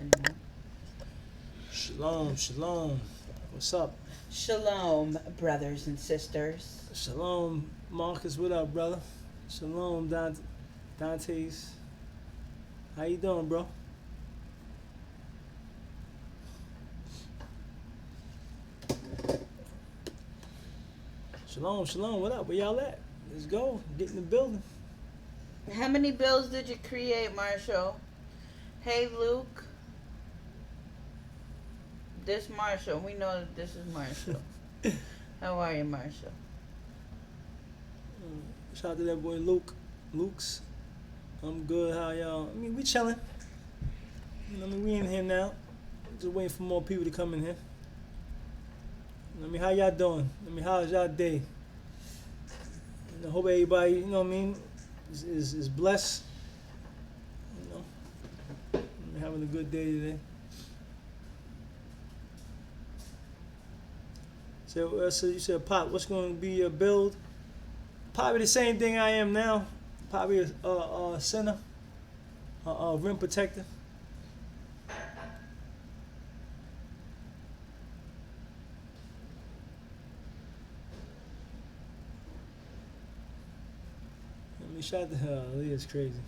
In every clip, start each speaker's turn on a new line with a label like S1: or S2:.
S1: anymore.
S2: Shalom, shalom. What's up?
S1: Shalom, brothers and sisters.
S2: Shalom, Marcus. What up, brother? Shalom, Dante's. How you doing, bro? Shalom, shalom. What up? Where y'all at? Let's go. Get in the building.
S1: How many bills did you create, Marshall? Hey, Luke. This Marshall. We know that this is Marshall. How are you, Marshall?
S2: Shout out to that boy Luke. Luke's. I'm good. How y'all? I mean, we chilling. We in here now. Just waiting for more people to come in here. How y'all doing? How's y'all day? I hope everybody, is blessed. Having a good day today. So you said, Pop, what's going to be your build? Probably the same thing I am now. Probably a center, a rim protector. Shout out to her. Aaliyah's crazy.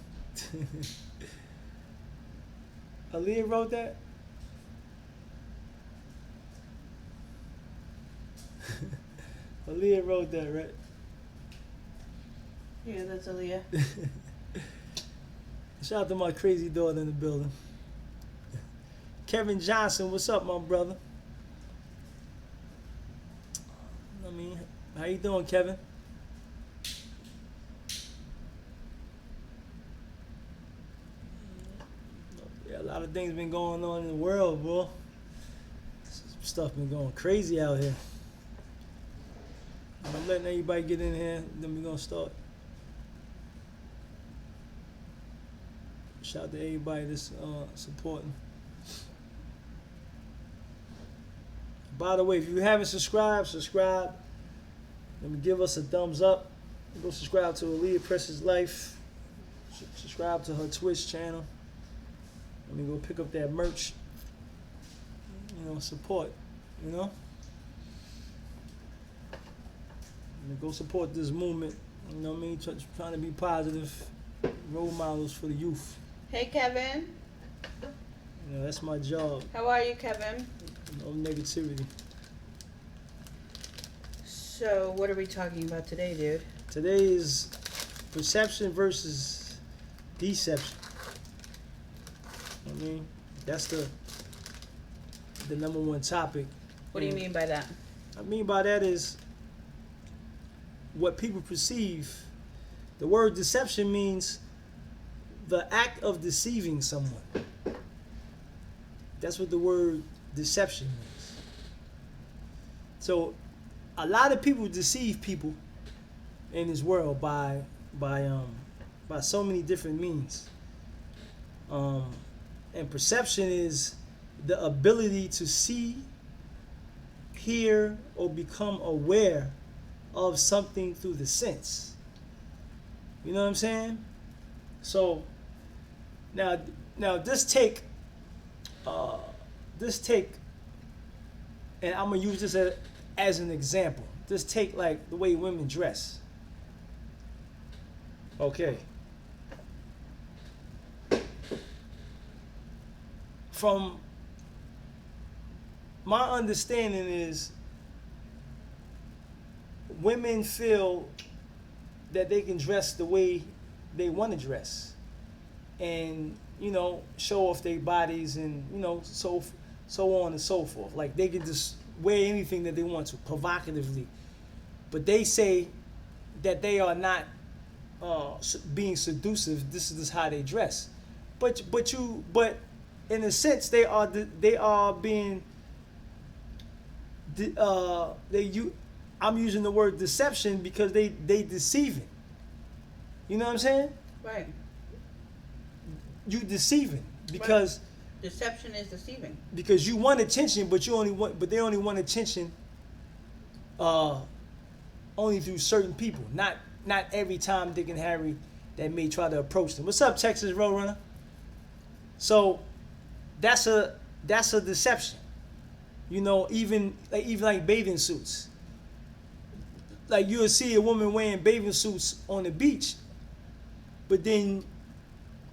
S2: Aaliyah wrote that? Aaliyah wrote that, right?
S1: Yeah, that's Aaliyah.
S2: Shout out to my crazy daughter in the building. Kevin Johnson, what's up, my brother? How you doing, Kevin? Yeah, a lot of things been going on in the world, bro. Stuff been going crazy out here. I'm letting everybody get in here, then we're gonna start. Shout out to everybody that's supporting. By the way, if you haven't subscribed, subscribe. Let me give us a thumbs up. Go subscribe to Aaliyah Precious Life. Subscribe to her Twitch channel. Let me go pick up that merch. Support. Let me go support this movement. Trying to be positive role models for the youth.
S1: Hey, Kevin.
S2: That's my job.
S1: How are you, Kevin?
S2: No negativity.
S1: So, what are we talking about today, dude?
S2: Today is perception versus deception. That's the number one topic.
S1: What do you mean by that?
S2: I mean by that is what people perceive. The word deception means the act of deceiving someone. That's what the word deception means. So a lot of people deceive people in this world by so many different means. And perception is the ability to see, hear, or become aware of something through the sense. You know what I'm saying? So now this take, and I'm gonna use this as an example. Just take like the way women dress. Okay. From my understanding is women feel that they can dress the way they want to dress and show off their bodies and so on and so forth. Like they can just wear anything that they want to provocatively, but they say that they are not being seductive. This is just how they dress, but in a sense they are being I'm using the word deception because they deceiving. You know what I'm saying?
S1: Right.
S2: You deceiving because
S1: deception is deceiving.
S2: Because you want attention, but they only want attention only through certain people. Not every time Dick and Harry that may try to approach them. What's up, Texas Roadrunner? So that's a deception. You know, even like bathing suits. Like you'll see a woman wearing bathing suits on the beach, but then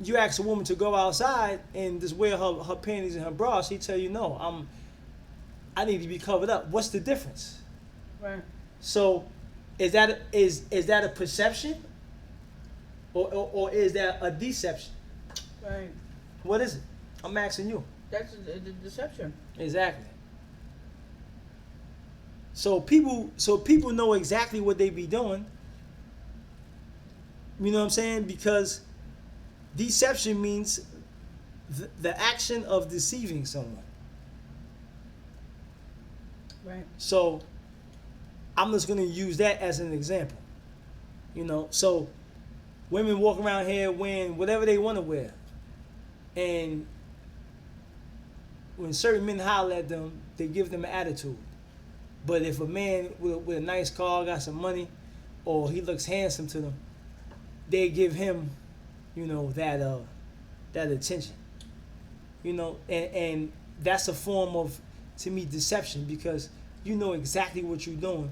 S2: you ask a woman to go outside and just wear her panties and her bra, she tell you no, I need to be covered up. What's the difference?
S1: Right.
S2: So is that a perception or is that a deception?
S1: Right.
S2: What is it? I'm asking you.
S1: That's the deception.
S2: Exactly. So people know exactly what they be doing. You know what I'm saying? Because deception means the action of deceiving someone.
S1: Right.
S2: So I'm just gonna use that as an example. You know, so women walk around here wearing whatever they want to wear, and when certain men holler at them, they give them an attitude. But if a man with a nice car, got some money, or he looks handsome to them, they give him, you know, that attention. You know, and that's a form of, to me, deception, because you know exactly what you're doing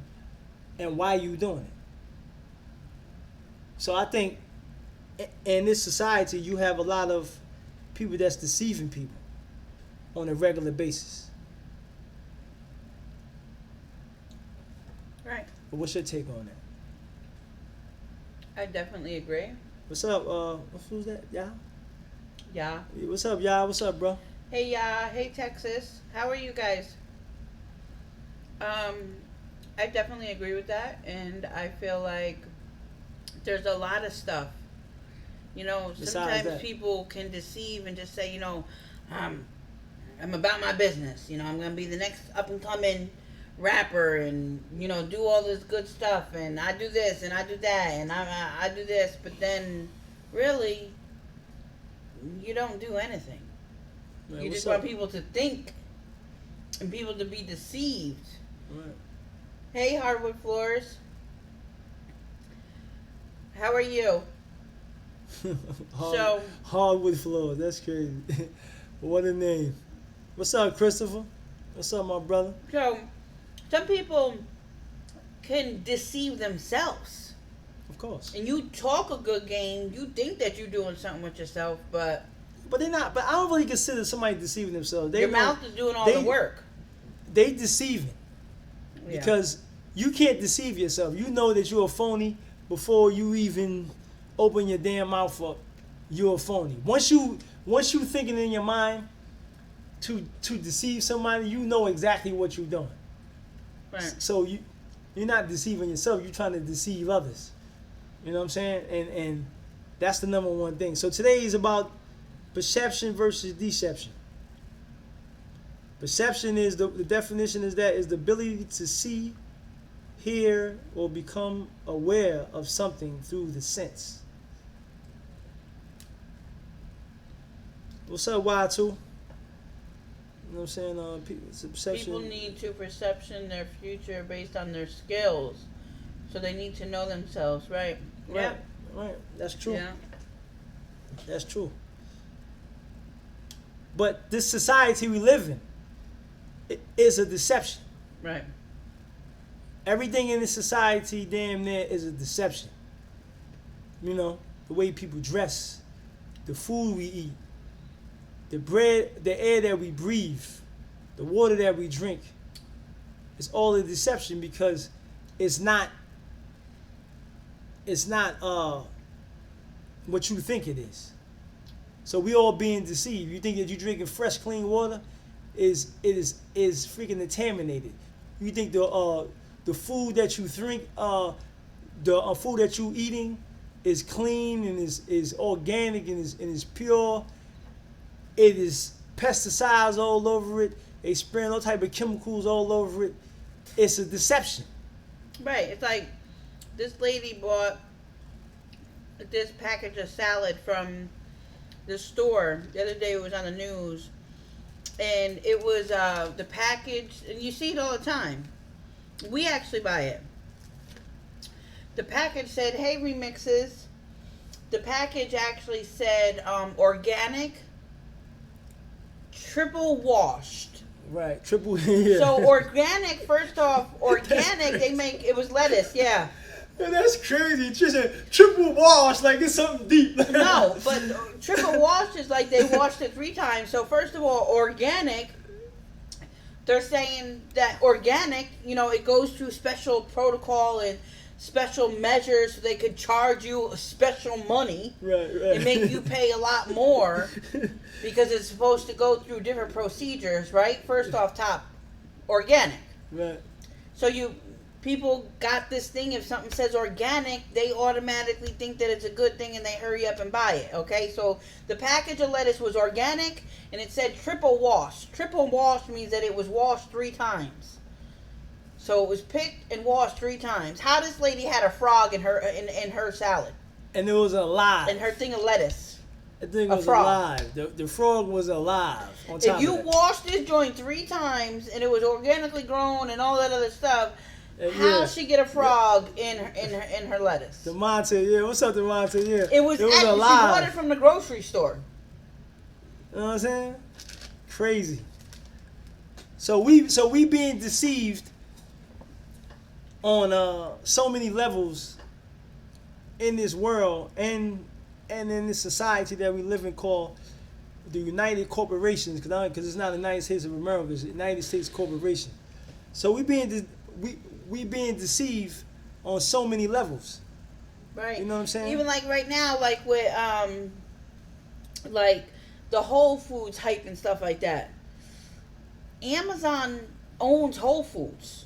S2: and why you're doing it. So I think in this society you have a lot of people that's deceiving people on a regular basis.
S1: Right.
S2: But what's your take on that?
S1: I definitely agree.
S2: What's up? Who's that? Y'all?
S1: Yeah.
S2: What's up, y'all? What's up, bro?
S1: Hey, hey, Texas. How are you guys? I definitely agree with that, and I feel like there's a lot of stuff. You know,
S2: Besides
S1: sometimes
S2: that.
S1: people can deceive and just say, you know, I'm about my business. You know, I'm gonna be the next up and coming rapper, and you know, do all this good stuff, and I do this and I do that, and I do this, but then really, you don't do anything.
S2: Man,
S1: You
S2: what's
S1: just
S2: up?
S1: want people to think and people to be deceived.
S2: Right.
S1: Hey, Hardwood Floors. How are you? So-
S2: Hardwood floors. That's crazy. What a name. What's up, Christopher? What's up, my brother?
S1: So, some people can deceive themselves.
S2: Of course.
S1: And you talk a good game, you think that you're doing something with yourself, but
S2: But they're not. But I don't really consider somebody deceiving themselves.
S1: your mouth is doing all the work.
S2: They deceiving.
S1: Yeah.
S2: Because you can't deceive yourself. You know that you're a phony before you even open your damn mouth up. You're a phony. Once you thinking in your mind to deceive somebody, you know exactly what you're doing.
S1: Right.
S2: So you're not deceiving yourself. You're trying to deceive others. You know what I'm saying? And that's the number one thing. So today is about perception versus deception. Perception is the definition is the ability to see, hear, or become aware of something through the sense. What's up, Y2? You know what I'm saying? It's a perception.
S1: People need to perception their future based on their skills. So they need to know themselves, right?
S2: Right, right. That's true.
S1: Yeah.
S2: That's true. But this society we live in is a deception.
S1: Right.
S2: Everything in this society, damn near, is a deception. You know, the way people dress, the food we eat, the bread, the air that we breathe, the water that we drink. It's all a deception because it's not what you think it is. So we all being deceived. You think that you're drinking fresh, clean water is freaking contaminated. You think the food that you drink, the food that you eating is clean and is organic and is pure. It is pesticides all over it. They spraying all type of chemicals all over it. It's a deception.
S1: Right. It's like this lady bought this package of salad from the store. The other day it was on the news. And it was the package, and you see it all the time. We actually buy it. The package said, hey, remixes. The package actually said organic, triple washed.
S2: Right, triple. Yeah.
S1: So organic, first off, organic, they make, it was lettuce, yeah.
S2: Man, that's crazy. She said triple wash, like it's something deep.
S1: No, but triple wash is like they washed it 3 times. So first of all, organic, they're saying that organic, you know, it goes through special protocol and special measures so they could charge you special money.
S2: Right.
S1: And make you pay a lot more because it's supposed to go through different procedures, right? First off top, organic.
S2: Right.
S1: So people got this thing, if something says organic, they automatically think that it's a good thing and they hurry up and buy it, okay? So the package of lettuce was organic and it said triple wash. Triple wash means that it was washed 3 times. So it was picked and washed 3 times. How this lady had a frog in her salad.
S2: And it was alive.
S1: And her thing of lettuce.
S2: The thing
S1: a
S2: was
S1: frog.
S2: alive. The frog was alive. On top
S1: If you
S2: of that.
S1: wash this joint 3 times and it was organically grown and all that other stuff, how she get a frog in her lettuce?
S2: Demonte, yeah. What's up, Demonte? Yeah.
S1: It was actually,
S2: alive.
S1: she bought it from the grocery store.
S2: You know what I'm saying? Crazy. So we being deceived on so many levels in this world and in this society that we live in called the United Corporations, because it's not the United States of America, it's the United States Corporation. So we being deceived on so many levels.
S1: Right.
S2: You know what I'm saying?
S1: Even like right now, like with like the Whole Foods hype and stuff like that. Amazon owns Whole Foods.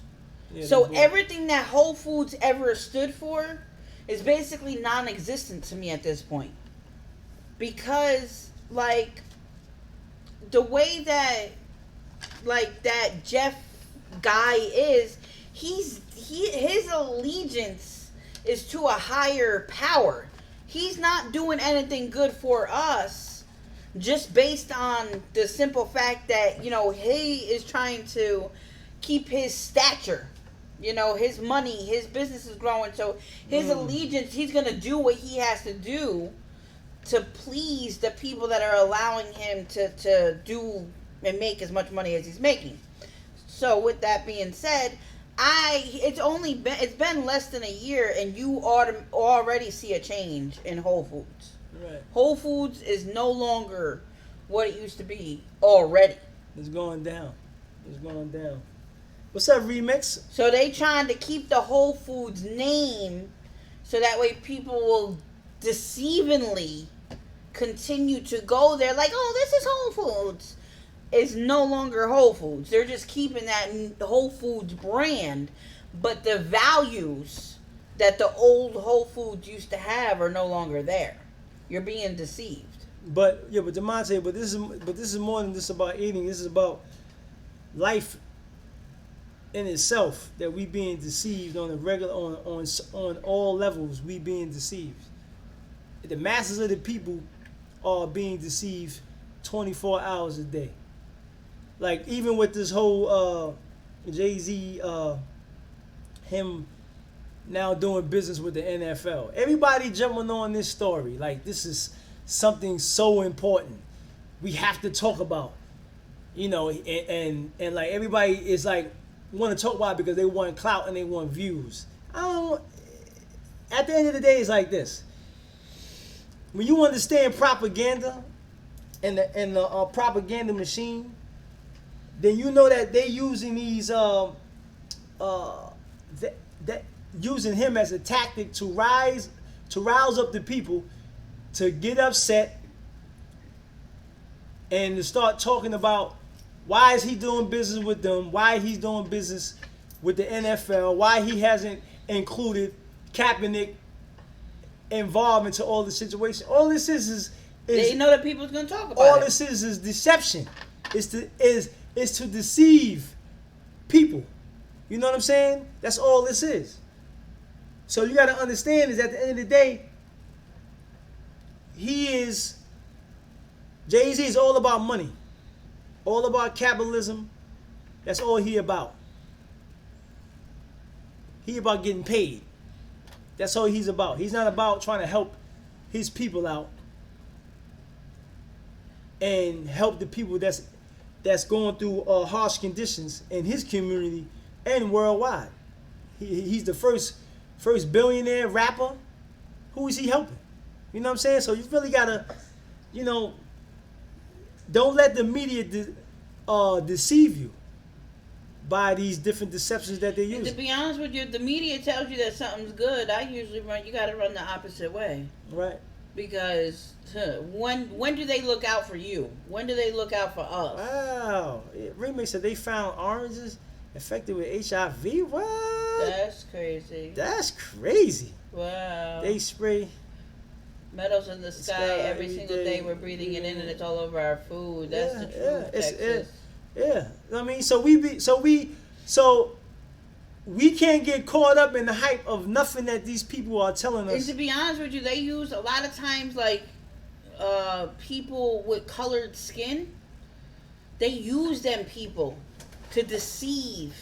S2: Yeah,
S1: So everything that Whole Foods ever stood for is basically non-existent to me at this point. Because, like, the way that, like, that Jeff guy is, his allegiance is to a higher power. He's not doing anything good for us just based on the simple fact that, you know, he is trying to keep his stature. You know, his money, his business is growing. So his allegiance, he's going to do what he has to do to please the people that are allowing him to do and make as much money as he's making. So with that being said, it's been less than a year and you already see a change in Whole Foods.
S2: Right.
S1: Whole Foods is no longer what it used to be already.
S2: It's going down. It's going down. What's up, Remix?
S1: So they trying to keep the Whole Foods name so that way people will deceivingly continue to go there like, oh, this is Whole Foods. It's no longer Whole Foods. They're just keeping that Whole Foods brand, but the values that the old Whole Foods used to have are no longer there. You're being deceived.
S2: But Demonte, this is more than just about eating. This is about life in itself, that we being deceived on a regular on all levels. We being deceived. The masses of the people are being deceived 24 hours a day. Like even with this whole Jay-Z, him now doing business with the NFL. Everybody jumping on this story like this is something so important. We have to talk about, you know, and like everybody is like want to talk about it because they want clout and they want views. At the end of the day, it's like this. When you understand propaganda and the propaganda machine, then you know that they using these using him as a tactic to rouse up the people to get upset and to start talking about why is he doing business with them, why he's doing business with the NFL, why he hasn't included Kaepernick involved into all the situation. All this is
S1: they know that people's gonna talk about
S2: all
S1: it.
S2: this is deception. Is to deceive people. You know what I'm saying? That's all this is. So you got to understand is at the end of the day, Jay-Z is all about money, all about capitalism. That's all he about. He about getting paid. That's all he's about. He's not about trying to help his people out and help the people that's going through harsh conditions in his community and worldwide. He's the first billionaire rapper. Who is he helping? You know what I'm saying? So you really gotta, you know, don't let the media deceive you by these different deceptions that they use.
S1: To be honest with you, if the media tells you that something's good, I usually run. You got to run the opposite way.
S2: Right.
S1: Because when do they look out for you? When do they look out for us?
S2: Wow. Remake said they found oranges infected with HIV. What?
S1: That's crazy.
S2: That's crazy.
S1: Wow.
S2: They spray
S1: metals in the sky every single day. We're breathing it in, and it's all over our food. That's the truth, Texas.
S2: Yeah. I mean, so we can't get caught up in the hype of nothing that these people are telling us.
S1: And to be honest with you, they use a lot of times like people with colored skin. They use them people to deceive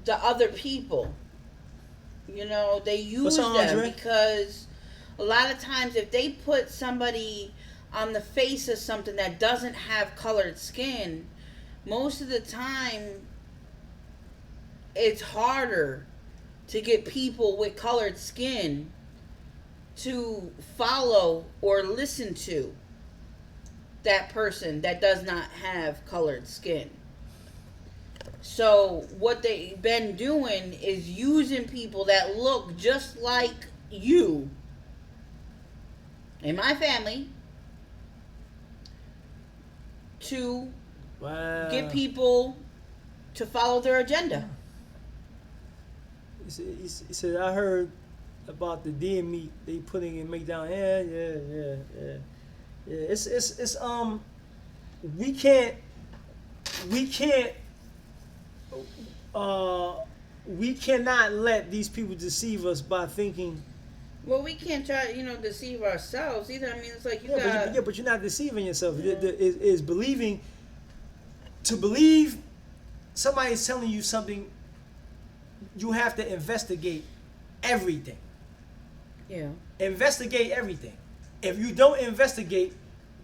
S1: the other people. You know, they use them because a lot of times if they put somebody on the face of something that doesn't have colored skin, most of the time it's harder to get people with colored skin to follow or listen to that person that does not have colored skin. So what they've been doing is using people that look just like you and my family to get people to follow their agenda.
S2: He said, I heard about the deer meat they putting in McDonald's. Yeah. It's we cannot let these people deceive us by thinking.
S1: Well, we can't try to, deceive ourselves either. I mean, it's like
S2: but you're not deceiving yourself. Yeah. Is believing. To believe somebody's telling you something, you have to investigate everything.
S1: Yeah.
S2: Investigate everything. If you don't investigate,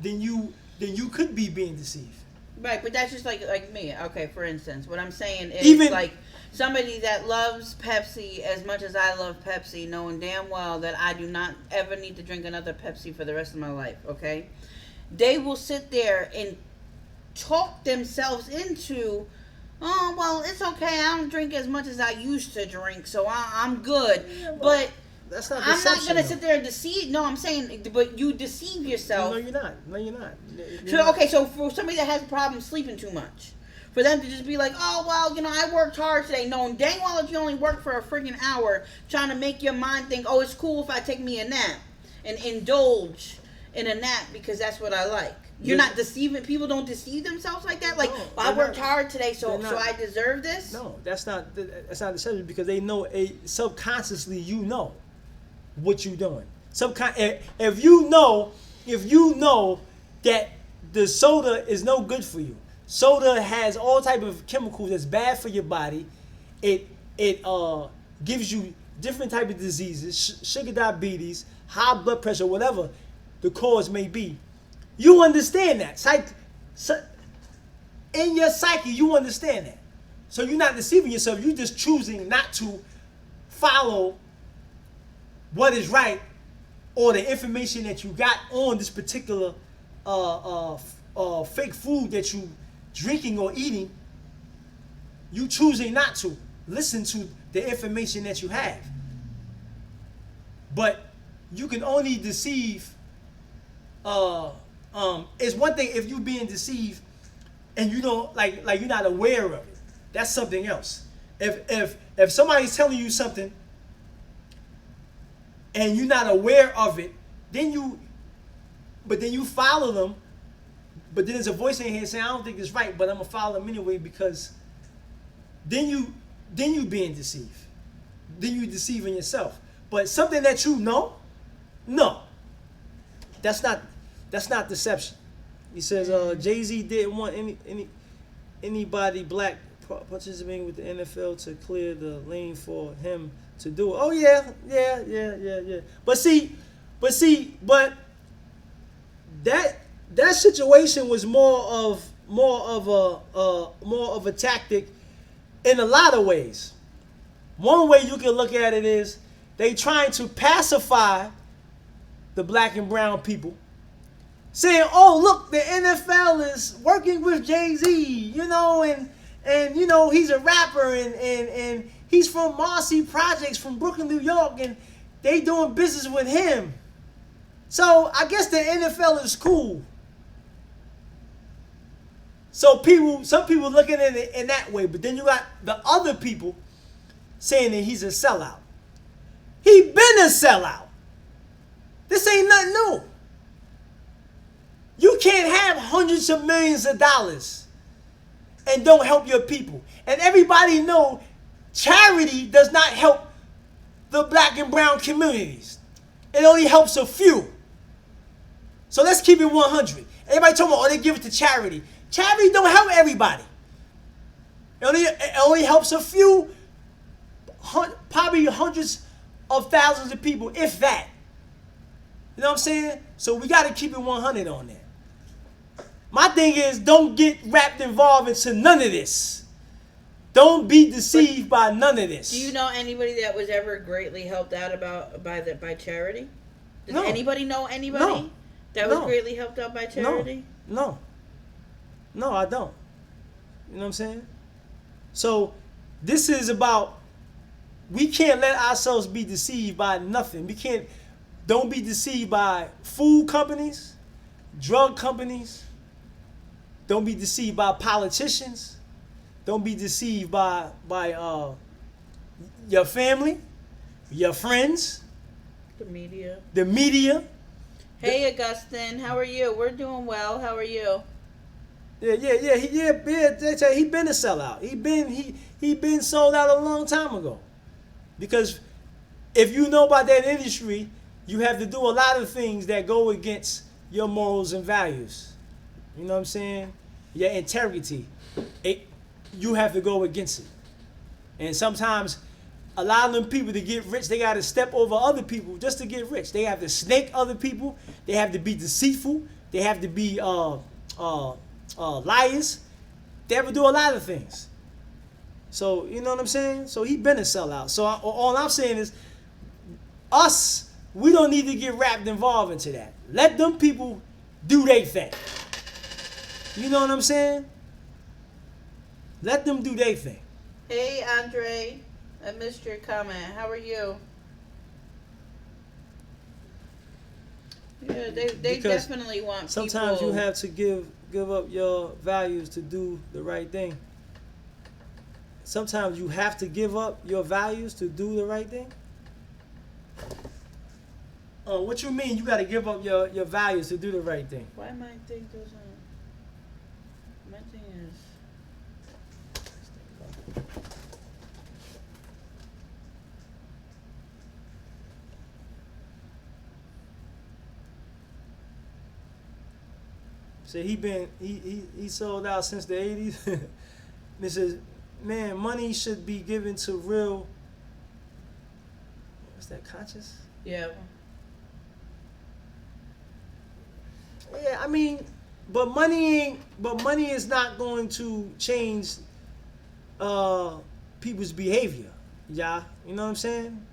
S2: then you could be being deceived.
S1: Right, but that's just like me. Okay, for instance, what I'm saying is like somebody that loves Pepsi as much as I love Pepsi, knowing damn well that I do not ever need to drink another Pepsi for the rest of my life, okay? They will sit there and talk themselves into, oh, well, it's okay. I don't drink as much as I used to drink, so I'm good. Yeah, but
S2: that's not
S1: I'm not going to sit there and deceive. No, I'm saying, but you deceive yourself.
S2: No, you're not.
S1: So for somebody that has a problem sleeping too much, for them to just be like, oh, well, I worked hard today, knowing dang well that you only worked for a freaking hour, trying to make your mind think, oh, it's cool if I take me a nap and indulge in a nap because that's what I like. You're not deceiving. People don't deceive themselves like that. Like, I worked hard today, so I deserve this.
S2: No, that's not deception because they know subconsciously you know what you're doing. If you know that the soda is no good for you. Soda has all type of chemicals that's bad for your body. It gives you different type of diseases, sugar diabetes, high blood pressure, whatever the cause may be. You understand that. In your psyche, you understand that. So you're not deceiving yourself. You're just choosing not to follow what is right or the information that you got on this particular fake food that you drinking or eating. You choosing not to listen to the information that you have. But you can only deceive. It's one thing if you're being deceived and you don't like you're not aware of it. That's something else. If somebody's telling you something and you're not aware of it, then you follow them. But then there's a voice in here saying, I don't think it's right, but I'm gonna follow them anyway because then you being deceived. Then you deceiving yourself. But something that you know, no. That's not deception. He says Jay-Z didn't want anybody black participating with the NFL to clear the lane for him to do it. Oh yeah. But that that situation was more of a tactic in a lot of ways. One way you can look at it is they trying to pacify the black and brown people, saying, "Oh, look, the NFL is working with Jay-Z, and he's a rapper and he's from Marcy Projects from Brooklyn, New York, and they doing business with him. So I guess the NFL is cool." So some people looking at it in that way, but then you got the other people saying that he's a sellout. He been a sellout. This ain't nothing new. You can't have hundreds of millions of dollars and don't help your people. And everybody know charity does not help the black and brown communities. It only helps a few. So let's keep it 100. Everybody talking about, oh, they give it to charity. Charity don't help everybody. It only helps a few, probably hundreds of thousands of people, if that. You know what I'm saying? So we got to keep it 100 on there. My thing is, don't get wrapped involved into none of this. Don't be deceived by none of this.
S1: Do you know anybody that was ever greatly helped out by charity? Does
S2: No.
S1: anybody know anybody that was greatly helped out by charity?
S2: No, I don't. You know what I'm saying? So this is about, we can't let ourselves be deceived by nothing. Don't be deceived by food companies, drug companies. Don't be deceived by politicians. Don't be deceived by your family, your friends,
S1: The
S2: the media.
S1: Hey, Augustine, how are you? We're doing well. How are you?
S2: Yeah. They say he been a sellout. He been sold out a long time ago. Because if you know about that industry, you have to do a lot of things that go against your morals and values. You know what I'm saying? Your integrity. You have to go against it. And sometimes a lot of them people to get rich, they got to step over other people just to get rich. They have to snake other people. They have to be deceitful. They have to be liars. They have to do a lot of things. So, you know what I'm saying? So he been a sellout. So all I'm saying is, us, we don't need to get wrapped involved into that. Let them people do their thing. You know what I'm saying? Let them do their thing.
S1: Hey, Andre, I missed your comment. How are you? Yeah, they
S2: Because
S1: definitely want
S2: sometimes
S1: people.
S2: you have to give up your values to do the right thing. Sometimes you have to give up your values to do the right thing. What you mean? You got to give up your values to do the right thing?
S1: Why my thing doesn't? My thing is.
S2: So he sold out since the 80s. It says, man, money should be given to real. What's that? Conscious?
S1: Yeah.
S2: Yeah, I mean, but money is not going to change people's behavior. Yeah, you know what I'm saying?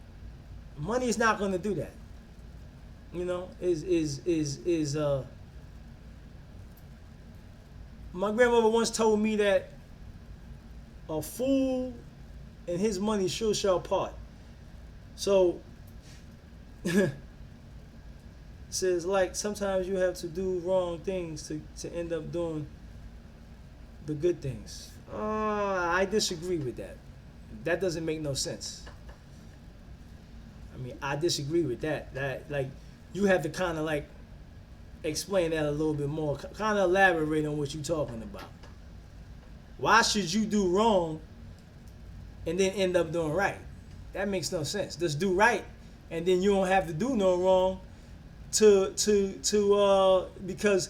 S2: Money is not going to do that. You know, my grandmother once told me that a fool and his money sure shall part. So says, like, sometimes you have to do wrong things to end up doing the good things. I disagree with that. That doesn't make no sense. I mean, I disagree with that. That, like, you have to kind of, like, explain that a little bit more. Kind of elaborate on what you're talking about. Why should you do wrong and then end up doing right? That makes no sense. Just do right, and then you don't have to do no wrong because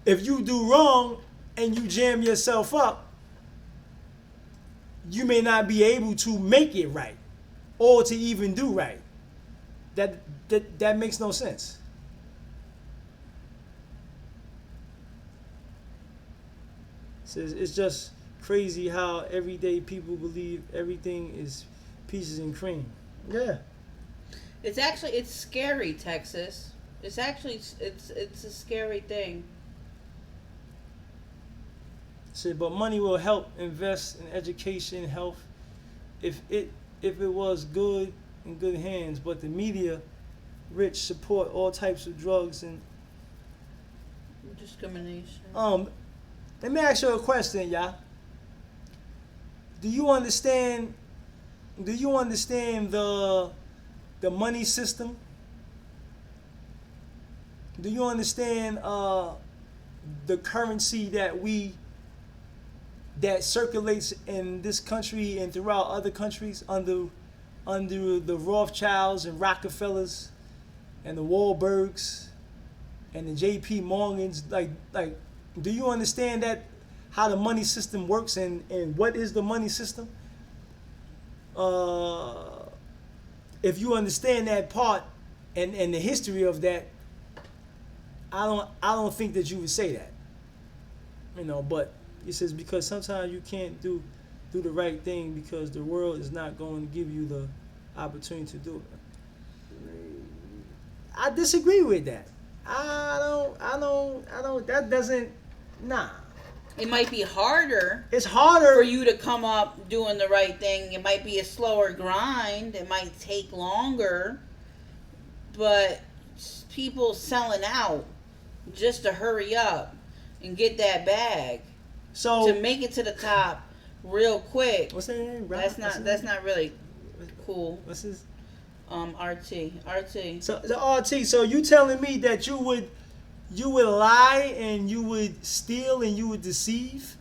S2: if you do wrong and you jam yourself up, you may not be able to make it right or to even do right. That makes no sense. It's just crazy how everyday people believe everything is peaches and cream. Yeah.
S1: It's scary, Texas. It's a scary thing.
S2: So, but money will help invest in education, health, if it was good in good hands. But the media, rich, support all types of drugs and
S1: Discrimination.
S2: Let me ask you a question, y'all. Do you understand? Do you understand the money system? Do you understand the currency that circulates in this country and throughout other countries under the Rothschilds and Rockefellers and the Wahlbergs and the J.P. Morgans? Like, do you understand that how the money system works and what is the money system? If you understand that part and the history of that, I don't think that you would say that. But it says because sometimes you can't do the right thing because the world is not going to give you the opportunity to do it. I disagree with that. I don't. That doesn't. Nah.
S1: It might be harder.
S2: It's harder
S1: for you to come up doing the right thing. It might be a slower grind. It might take longer. But people selling out just to hurry up and get that bag.
S2: So
S1: to make it to the top real quick.
S2: What's that name?
S1: That's not really cool.
S2: What's his?
S1: RT.
S2: So the RT. So you telling me that you would lie and you would steal and you would deceive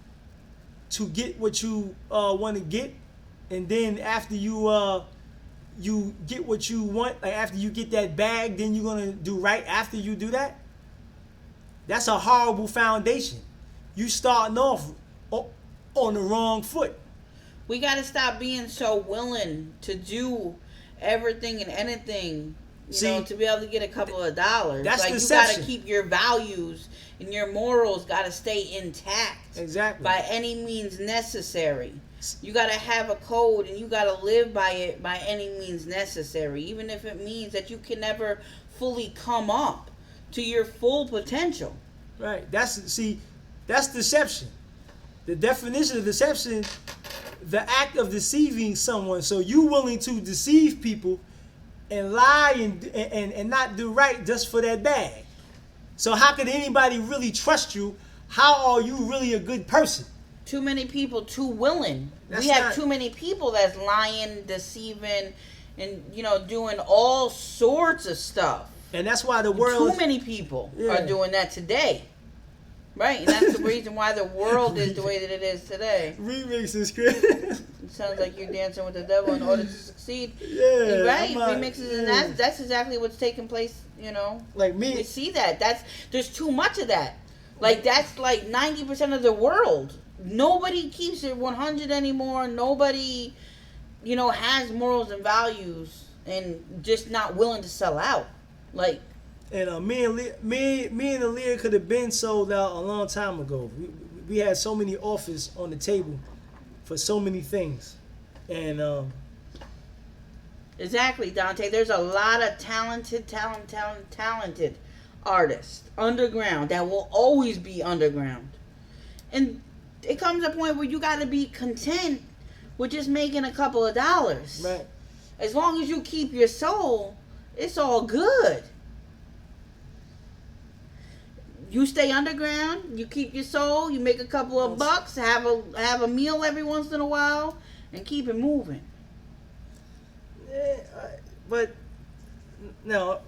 S2: to get what you want to get, and then after you get what you want, like after you get that bag, then you're gonna do right after you do that? That's a horrible foundation. You starting off on the wrong foot.
S1: We got to stop being so willing to do everything and anything, to be able to get a couple of dollars.
S2: That's
S1: like
S2: deception.
S1: You got to keep your values and your morals got to stay intact.
S2: Exactly.
S1: By any means necessary. You got to have a code and you got to live by it by any means necessary, even if it means that you can never fully come up to your full potential.
S2: Right. That's deception. The definition of deception, the act of deceiving someone. So you willing to deceive people and lie and not do right just for that bag. So how could anybody really trust you? How are you really a good person?
S1: Too many people too willing. We have too many people that's lying, deceiving, and doing all sorts of stuff.
S2: And that's why the world.
S1: Too many people are doing that today. Right, and that's the reason why the world is the way that it is today.
S2: Remixes, Chris.
S1: It sounds like you're dancing with the devil in order to succeed.
S2: Yeah,
S1: right. Remixes, and that's exactly what's taking place.
S2: Like me,
S1: we see that. There's too much of that. Like that's like 90% of the world. Nobody keeps it 100 anymore. Nobody, has morals and values, and just not willing to sell out. Like.
S2: And me and Aaliyah could have been sold out a long time ago. We had so many offers on the table for so many things, and
S1: exactly, Dante. There's a lot of talented artists underground that will always be underground, and it comes a point where you got to be content with just making a couple of dollars.
S2: Right.
S1: As long as you keep your soul, it's all good. You stay underground, you keep your soul, you make a couple of bucks, have a meal every once in a while, and keep it moving.
S2: Yeah, but now,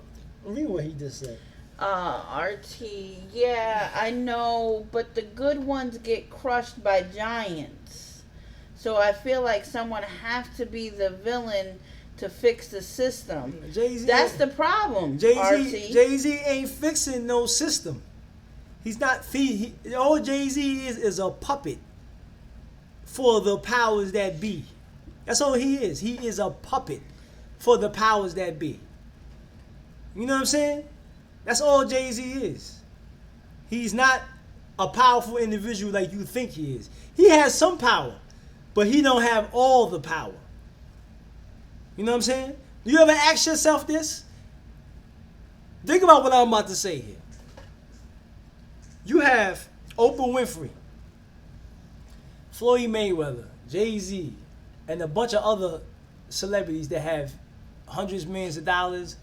S2: read what he just said.
S1: RT, yeah, I know, but the good ones get crushed by giants. So I feel like someone has to be the villain to fix the system.
S2: Jay-Z,
S1: that's the problem.
S2: Jay-Z ain't fixing no system. He's not. All Jay-Z is a puppet for the powers that be. That's all he is. He is a puppet for the powers that be. You know what I'm saying? That's all Jay-Z is. He's not a powerful individual like you think he is. He has some power, but he don't have all the power. You know what I'm saying? Do you ever ask yourself this? Think about what I'm about to say here. You have Oprah Winfrey, Floyd Mayweather, Jay-Z, and a bunch of other celebrities that have hundreds of millions of dollars.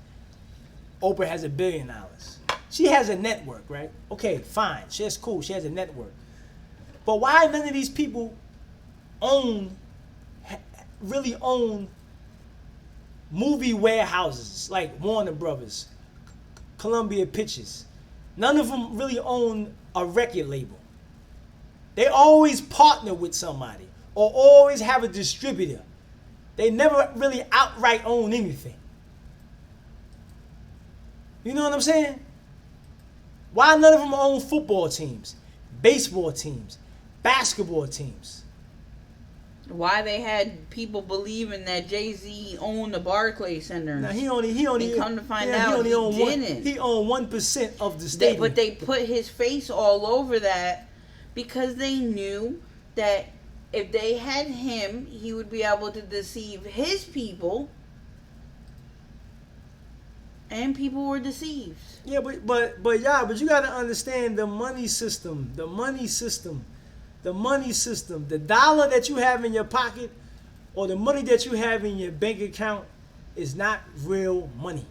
S2: Oprah has $1 billion. She has a network, right? Okay, fine. She's cool. She has a network. But why none of these people really own movie warehouses like Warner Brothers, Columbia Pictures? None of them really own a record label. They always partner with somebody or always have a distributor. They never really outright own anything. You know what I'm saying? Why none of them own football teams, baseball teams, basketball teams?
S1: Why they had people believing that Jay-Z owned the Barclays Center?
S2: Now he only
S1: come to find out he didn't.
S2: He owned 1% of the stadium.
S1: But they put his face all over that because they knew that if they had him, he would be able to deceive his people, and people were deceived.
S2: Yeah, but you got to understand the money system. The money system. The dollar that you have in your pocket or the money that you have in your bank account is not real money.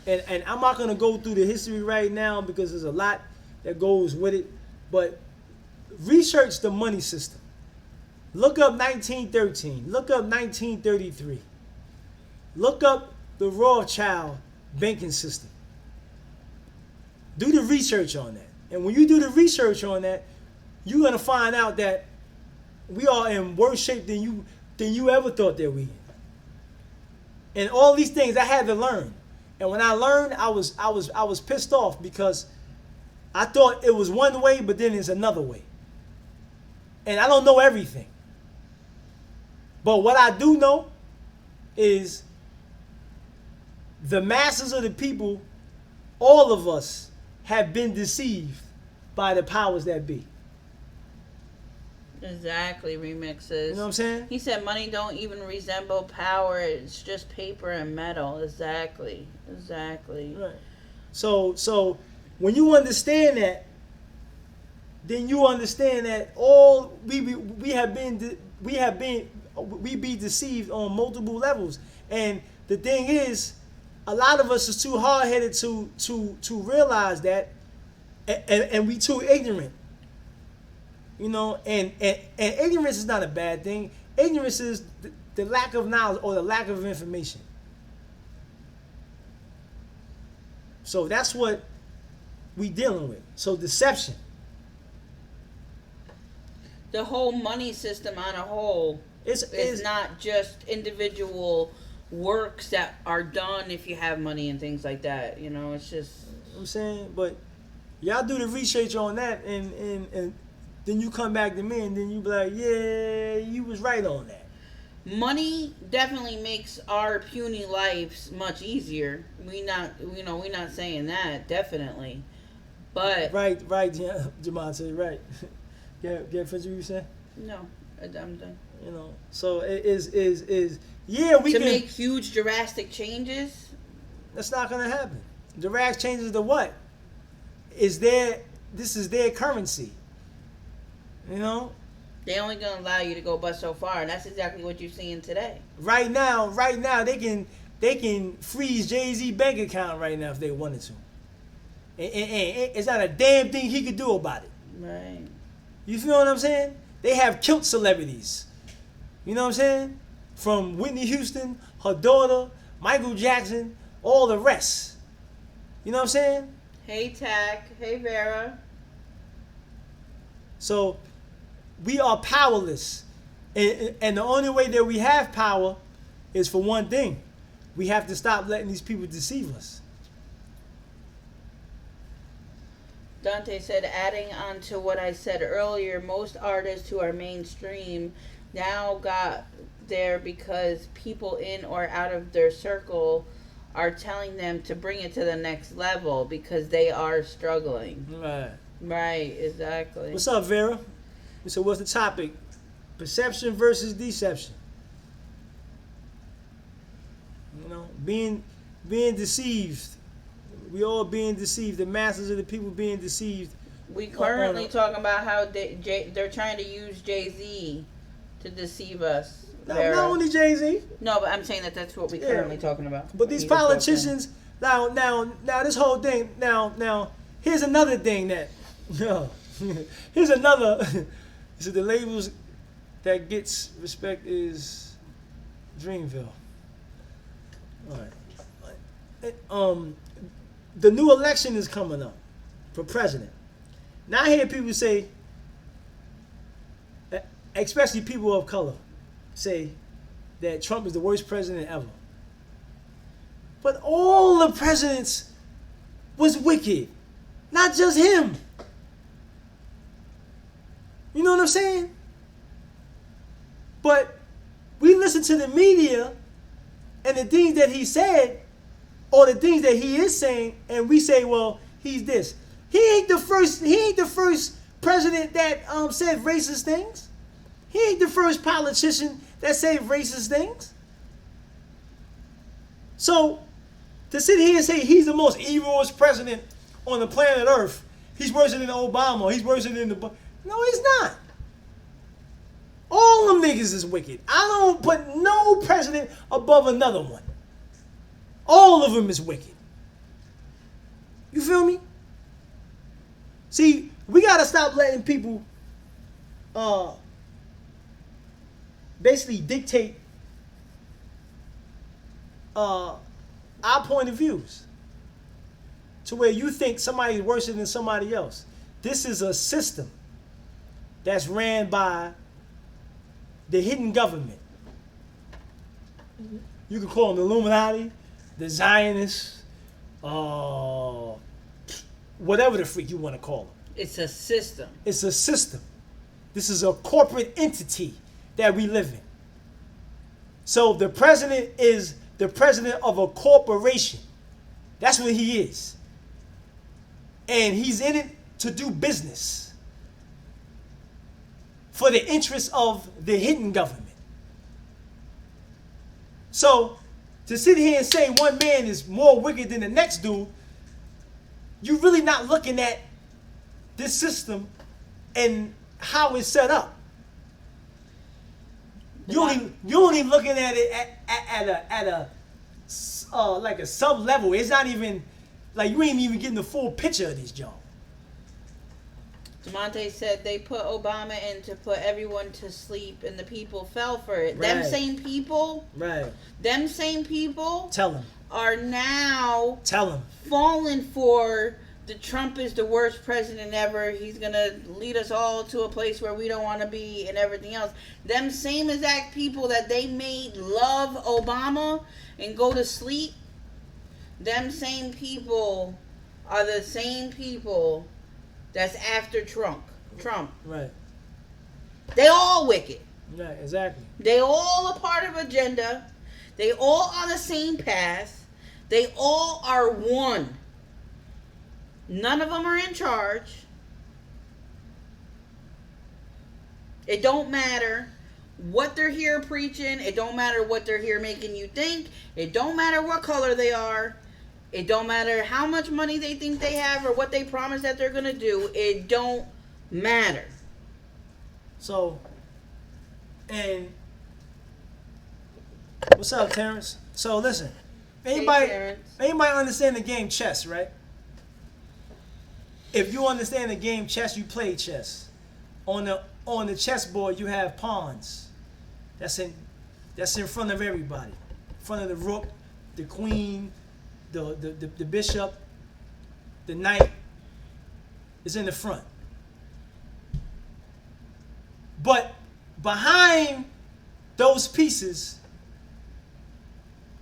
S2: And I'm not going to go through the history right now because there's a lot that goes with it. But research the money system. Look up 1913. Look up 1933. Look up the Rothschild banking system. Do the research on that. And when you do the research on that, you're going to find out that we are in worse shape than you ever thought that we in. And all these things I had to learn. And when I learned, I was pissed off because I thought it was one way, but then it's another way. And I don't know everything. But what I do know is the masses of the people, all of us, have been deceived by the powers that be.
S1: Exactly, remixes.
S2: You know what I'm saying?
S1: He said money don't even resemble power. It's just paper and metal. Exactly.
S2: Right. So when you understand that, then you understand that all we be deceived on multiple levels. And the thing is, a lot of us is too hard-headed to realize that, and we too ignorant. You know, and ignorance is not a bad thing. Ignorance is the lack of knowledge or the lack of information. So that's what we dealing with. So deception.
S1: The whole money system on a whole is not just individual works that are done if you have money and things like that. You know, it's just...
S2: I'm saying, but y'all do the research on that and then you come back to me and then you be like, yeah, you was right on that.
S1: Money definitely makes our puny lives much easier. We're not saying that, definitely. But
S2: right, yeah, Jamonte, right. Get finish what you saying?
S1: No, I'm done.
S2: You know, so it is yeah, we
S1: to
S2: can
S1: make huge drastic changes.
S2: That's not gonna happen. Drastic changes to what? This is their currency. You know?
S1: They only gonna allow you to go but so far, and that's exactly what you're seeing today.
S2: Right now, they can freeze Jay-Z bank account right now if they wanted to. And it's not a damn thing he could do about it.
S1: Right.
S2: You feel what I'm saying? They have killed celebrities. You know what I'm saying? From Whitney Houston, her daughter, Michael Jackson, all the rest. You know what I'm saying?
S1: Hey, Tack. Hey, Vera.
S2: So, we are powerless. And the only way that we have power is for one thing. We have to stop letting these people deceive us.
S1: Dante said, adding on to what I said earlier, most artists who are mainstream now got there because people in or out of their circle are telling them to bring it to the next level because they are struggling.
S2: Right.
S1: Right, exactly.
S2: What's up, Vera? So what's the topic? Perception versus deception. You know, being deceived. We all being deceived. The masses of the people being deceived.
S1: We currently talking about how they're trying to use Jay-Z to deceive us.
S2: Not only Jay-Z.
S1: No, but I'm saying that's what we currently talking about.
S2: But these politicians, now, this whole thing, now, here's another thing that, here's another, so the labels that gets respect is Dreamville. All right. The new election is coming up for president. Now I hear people say, especially people of color, say that Trump is the worst president ever. But all the presidents was wicked. Not just him. You know what I'm saying? But we listen to the media and the things that he said, or the things that he is saying, and we say, well, he's this. He ain't the first president that said racist things. He ain't the first politician that said racist things. So, to sit here and say he's the most evilest president on the planet Earth, he's worse than Obama, he's worse than the... No, he's not. All them niggas is wicked. I don't put no president above another one. All of them is wicked. You feel me? See, we gotta stop letting people basically dictate our point of views to where you think somebody's worse than somebody else. This is a system that's ran by the hidden government. You can call them the Illuminati, the Zionists, whatever the freak you want to call them.
S1: It's a system.
S2: It's a system. This is a corporate entity that we live in. So the president is the president of a corporation. That's what he is. And he's in it to do business for the interests of the hidden government. So to sit here and say one man is more wicked than the next dude, you're really not looking at this system and how it's set up. You're only looking at it at a like a sub level. It's not even like you ain't even getting the full picture of this job.
S1: DeMonte said they put Obama in to put everyone to sleep, and the people fell for it.
S2: Right.
S1: Them same people.
S2: Right.
S1: Them same people.
S2: Tell him.
S1: Are now.
S2: Tell him.
S1: Falling for the Trump is the worst president ever. He's gonna lead us all to a place where we don't want to be, and everything else. Them same exact people that they made love Obama and go to sleep. Them same people are the same people that's after Trump.
S2: Right.
S1: They all wicked.
S2: Right, exactly.
S1: They all a part of agenda. They all on the same path. They all are one. None of them are in charge. It don't matter what they're here preaching. It don't matter what they're here making you think. It don't matter what color they are. It don't matter how much money they think they have or what they promise that they're going to do. It don't matter.
S2: So, and what's up, Terrence? So listen, anybody understand the game chess, right? If you understand the game chess, you play chess. On the chessboard, you have pawns. That's in front of everybody. In front of the rook, the queen, the bishop, the knight is in the front. But behind those pieces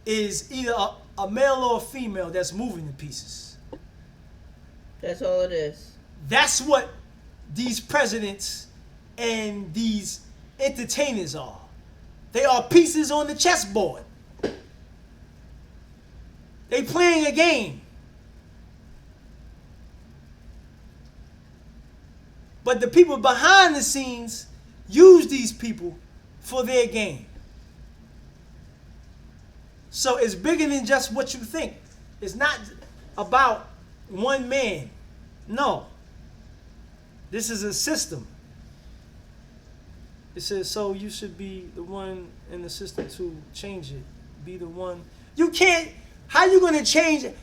S2: is either a male or a female that's moving the pieces.
S1: That's all it is.
S2: That's what these presidents and these entertainers are. They are pieces on the chessboard. They playing a game. But the people behind the scenes use these people for their game. So it's bigger than just what you think. It's not about one man. No. This is a system. It says, so you should be the one in the system to change it. Be the one. You can't. How you going to change RT?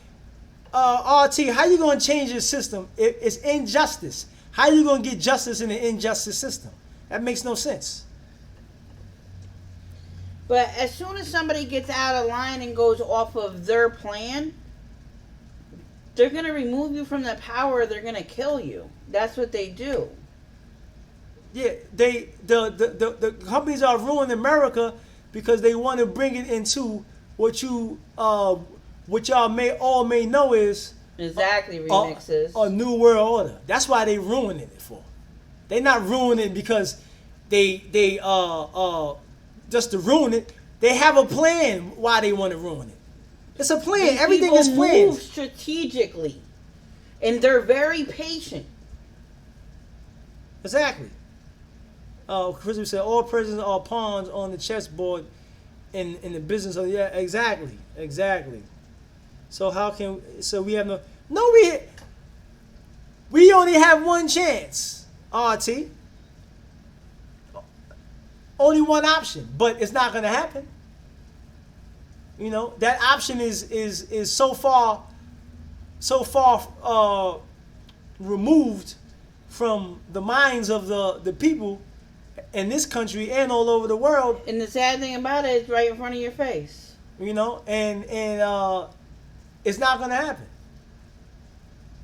S2: How you going to change your system? It's injustice. How you going to get justice in an injustice system? That makes no sense.
S1: But as soon as somebody gets out of line and goes off of their plan, they're going to remove you from the power. They're going to kill you. That's what they do.
S2: Yeah, the companies are ruining America because they want to bring it into what y'all may know is
S1: exactly remixes
S2: a new world order. That's why they ruining it for. They're not ruining it because they just to ruin it. They have a plan why they want to ruin it. It's a plan.
S1: These
S2: Everything is
S1: people
S2: planned
S1: move strategically, and they're very patient.
S2: Exactly. Chris said all presidents are pawns on the chessboard in the business of exactly. So how can we have we only have one chance, RT. Only one option, but it's not going to happen. You know, that option is so far removed from the minds of the people in this country and all over the world.
S1: And the sad thing about it is right in front of your face.
S2: You know, and it's not going to happen.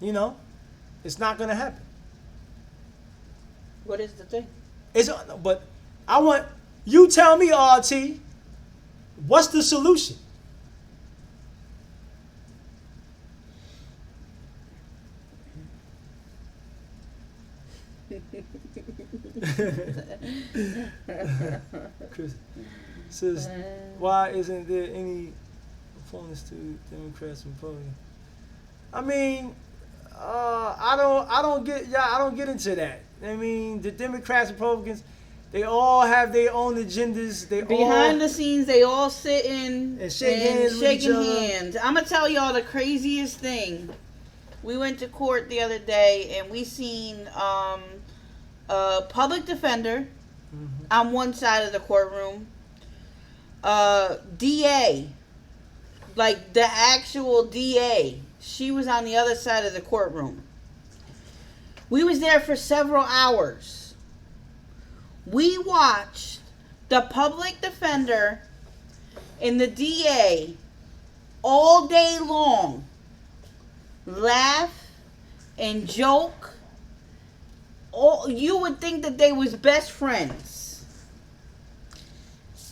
S2: You know, it's not going to happen.
S1: What is the thing?
S2: But I want you tell me, RT, what's the solution? Chris says, why isn't there any opponents to Democrats and Republicans? I mean, I don't get into that. I mean, the Democrats and Republicans, they all have their own agendas.
S1: Behind the scenes, they all sitting
S2: and shaking hands.
S1: I'm gonna tell y'all the craziest thing. We went to court the other day and we seen a public defender on one side of the courtroom, DA, like the actual DA. She was on the other side of the courtroom. We was there for several hours. We watched the public defender and the DA all day long laugh and joke. You would think that they was best friends.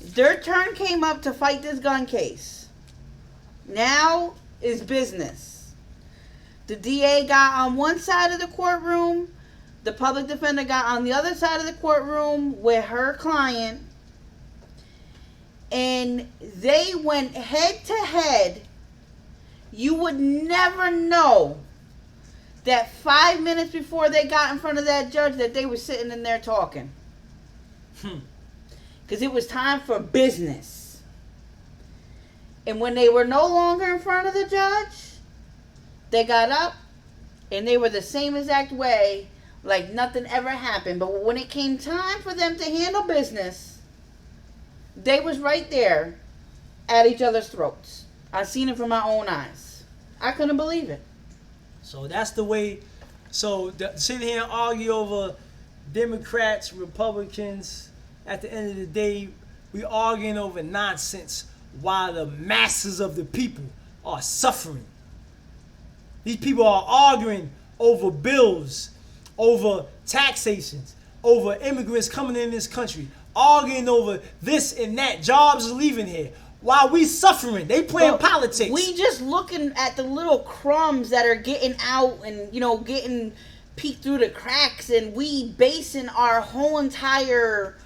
S1: Their turn came up to fight this gun case. Now is business. The DA got on one side of the courtroom. The public defender got on the other side of the courtroom with her client. And they went head to head. You would never know that 5 minutes before they got in front of that judge that they were sitting in there talking. Because it was time for business. And when they were no longer in front of the judge, they got up and they were the same exact way, like nothing ever happened. But when it came time for them to handle business, they was right there at each other's throats. I seen it from my own eyes. I couldn't believe it.
S2: So that's the way. So sit here and argue over Democrats, Republicans. At the end of the day, we arguing over nonsense while the masses of the people are suffering. These people are arguing over bills, over taxations, over immigrants coming in this country, arguing over this and that. Jobs are leaving here. While we suffering, they playing politics.
S1: We just looking at the little crumbs that are getting out and, getting peeked through the cracks, and we basing our whole entire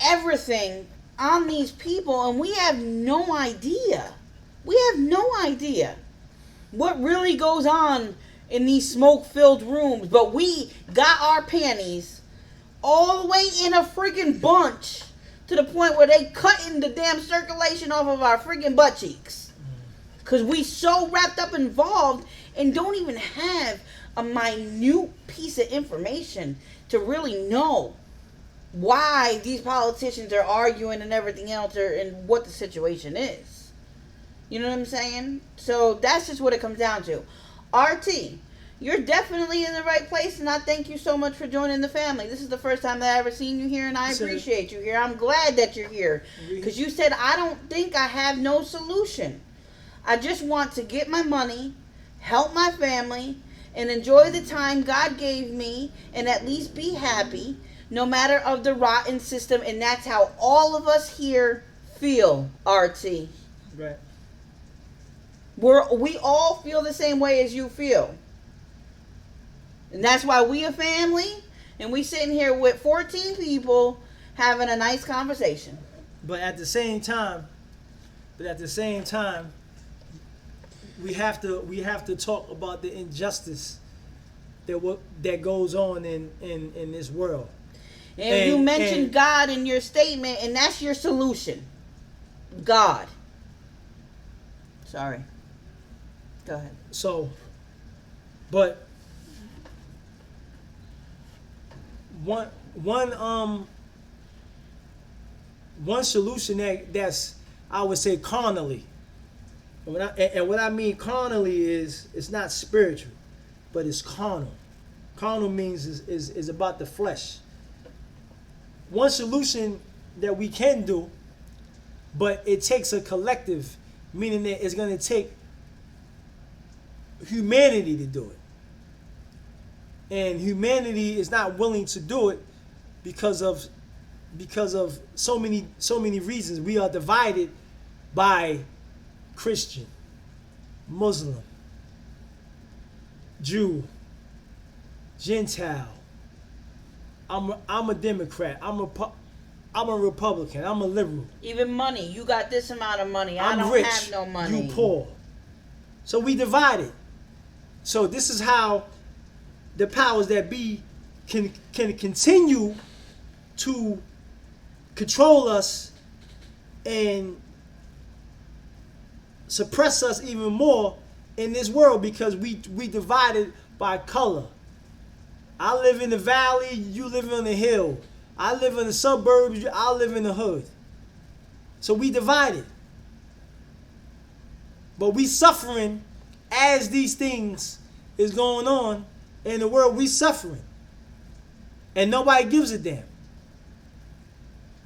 S1: everything on these people, and we have no idea We have no idea what really goes on in these smoke-filled rooms, but we got our panties all the way in a freaking bunch to the point where they cutting the damn circulation off of our freaking butt cheeks. Because we so wrapped up involved and don't even have a minute piece of information to really know why these politicians are arguing and everything else and what the situation is. You know what I'm saying? So that's just what it comes down to. RT, you're definitely in the right place, and I thank you so much for joining the family. This is the first time that I've ever seen you here, and I appreciate you here. I'm glad that you're here. Because you said, I don't think I have no solution. I just want to get my money, help my family, and enjoy the time God gave me, and at least be happy, no matter of the rotten system. And that's how all of us here feel, RT.
S2: Right.
S1: We all feel the same way as you feel. And that's why we a family, and we sitting here with 14 people having a nice conversation.
S2: But at the same time, we have to talk about the injustice that goes on in this world.
S1: And you mentioned God in your statement, and that's your solution. God. Sorry. Go ahead.
S2: So, but one solution that's, I would say, carnally. And what I mean carnally is, it's not spiritual, but it's carnal. Carnal means is about the flesh. One solution that we can do, but it takes a collective, meaning that it's going to take humanity to do it. And humanity is not willing to do it because of so many reasons. We are divided by Christian, Muslim, Jew, Gentile. I'm a Democrat. I'm a Republican. I'm a liberal.
S1: Even money. You got this amount of money. I don't
S2: rich,
S1: have no money.
S2: You poor. So we divided. So this is how the powers that be can continue to control us and suppress us even more in this world, because we divided by color. I live in the valley, you live on the hill. I live in the suburbs, I live in the hood. So we divided. But we suffering as these things is going on in the world. We suffering. And nobody gives a damn.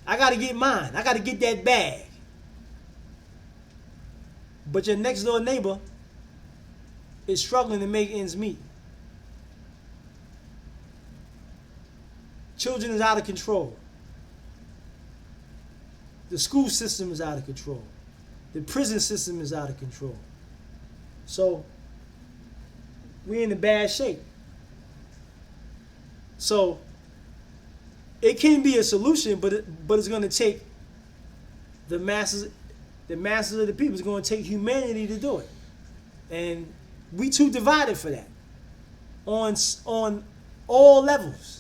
S2: I got to get mine. I got to get that bag. But your next door neighbor is struggling to make ends meet. Children is out of control. The school system is out of control. The prison system is out of control. So we're in a bad shape. So it can be a solution, but it's going to take the masses of the people. It's going to take humanity to do it, and we too divided for that on all levels.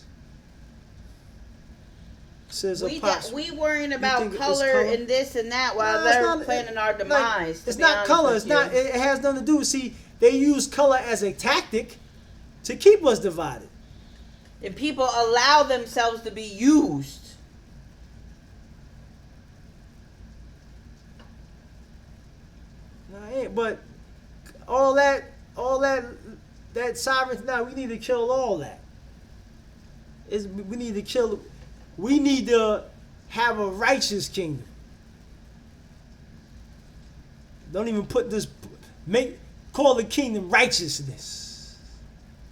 S2: Says
S1: we worrying about color and this and that while they're planning our demise.
S2: It's not color. It's not. It has nothing to do. See, they use color as a tactic to keep us divided.
S1: And people allow themselves to be used.
S2: But all that sovereignty. Now we need to kill all that. We need to have a righteous kingdom. Don't even put this. Call the kingdom righteousness.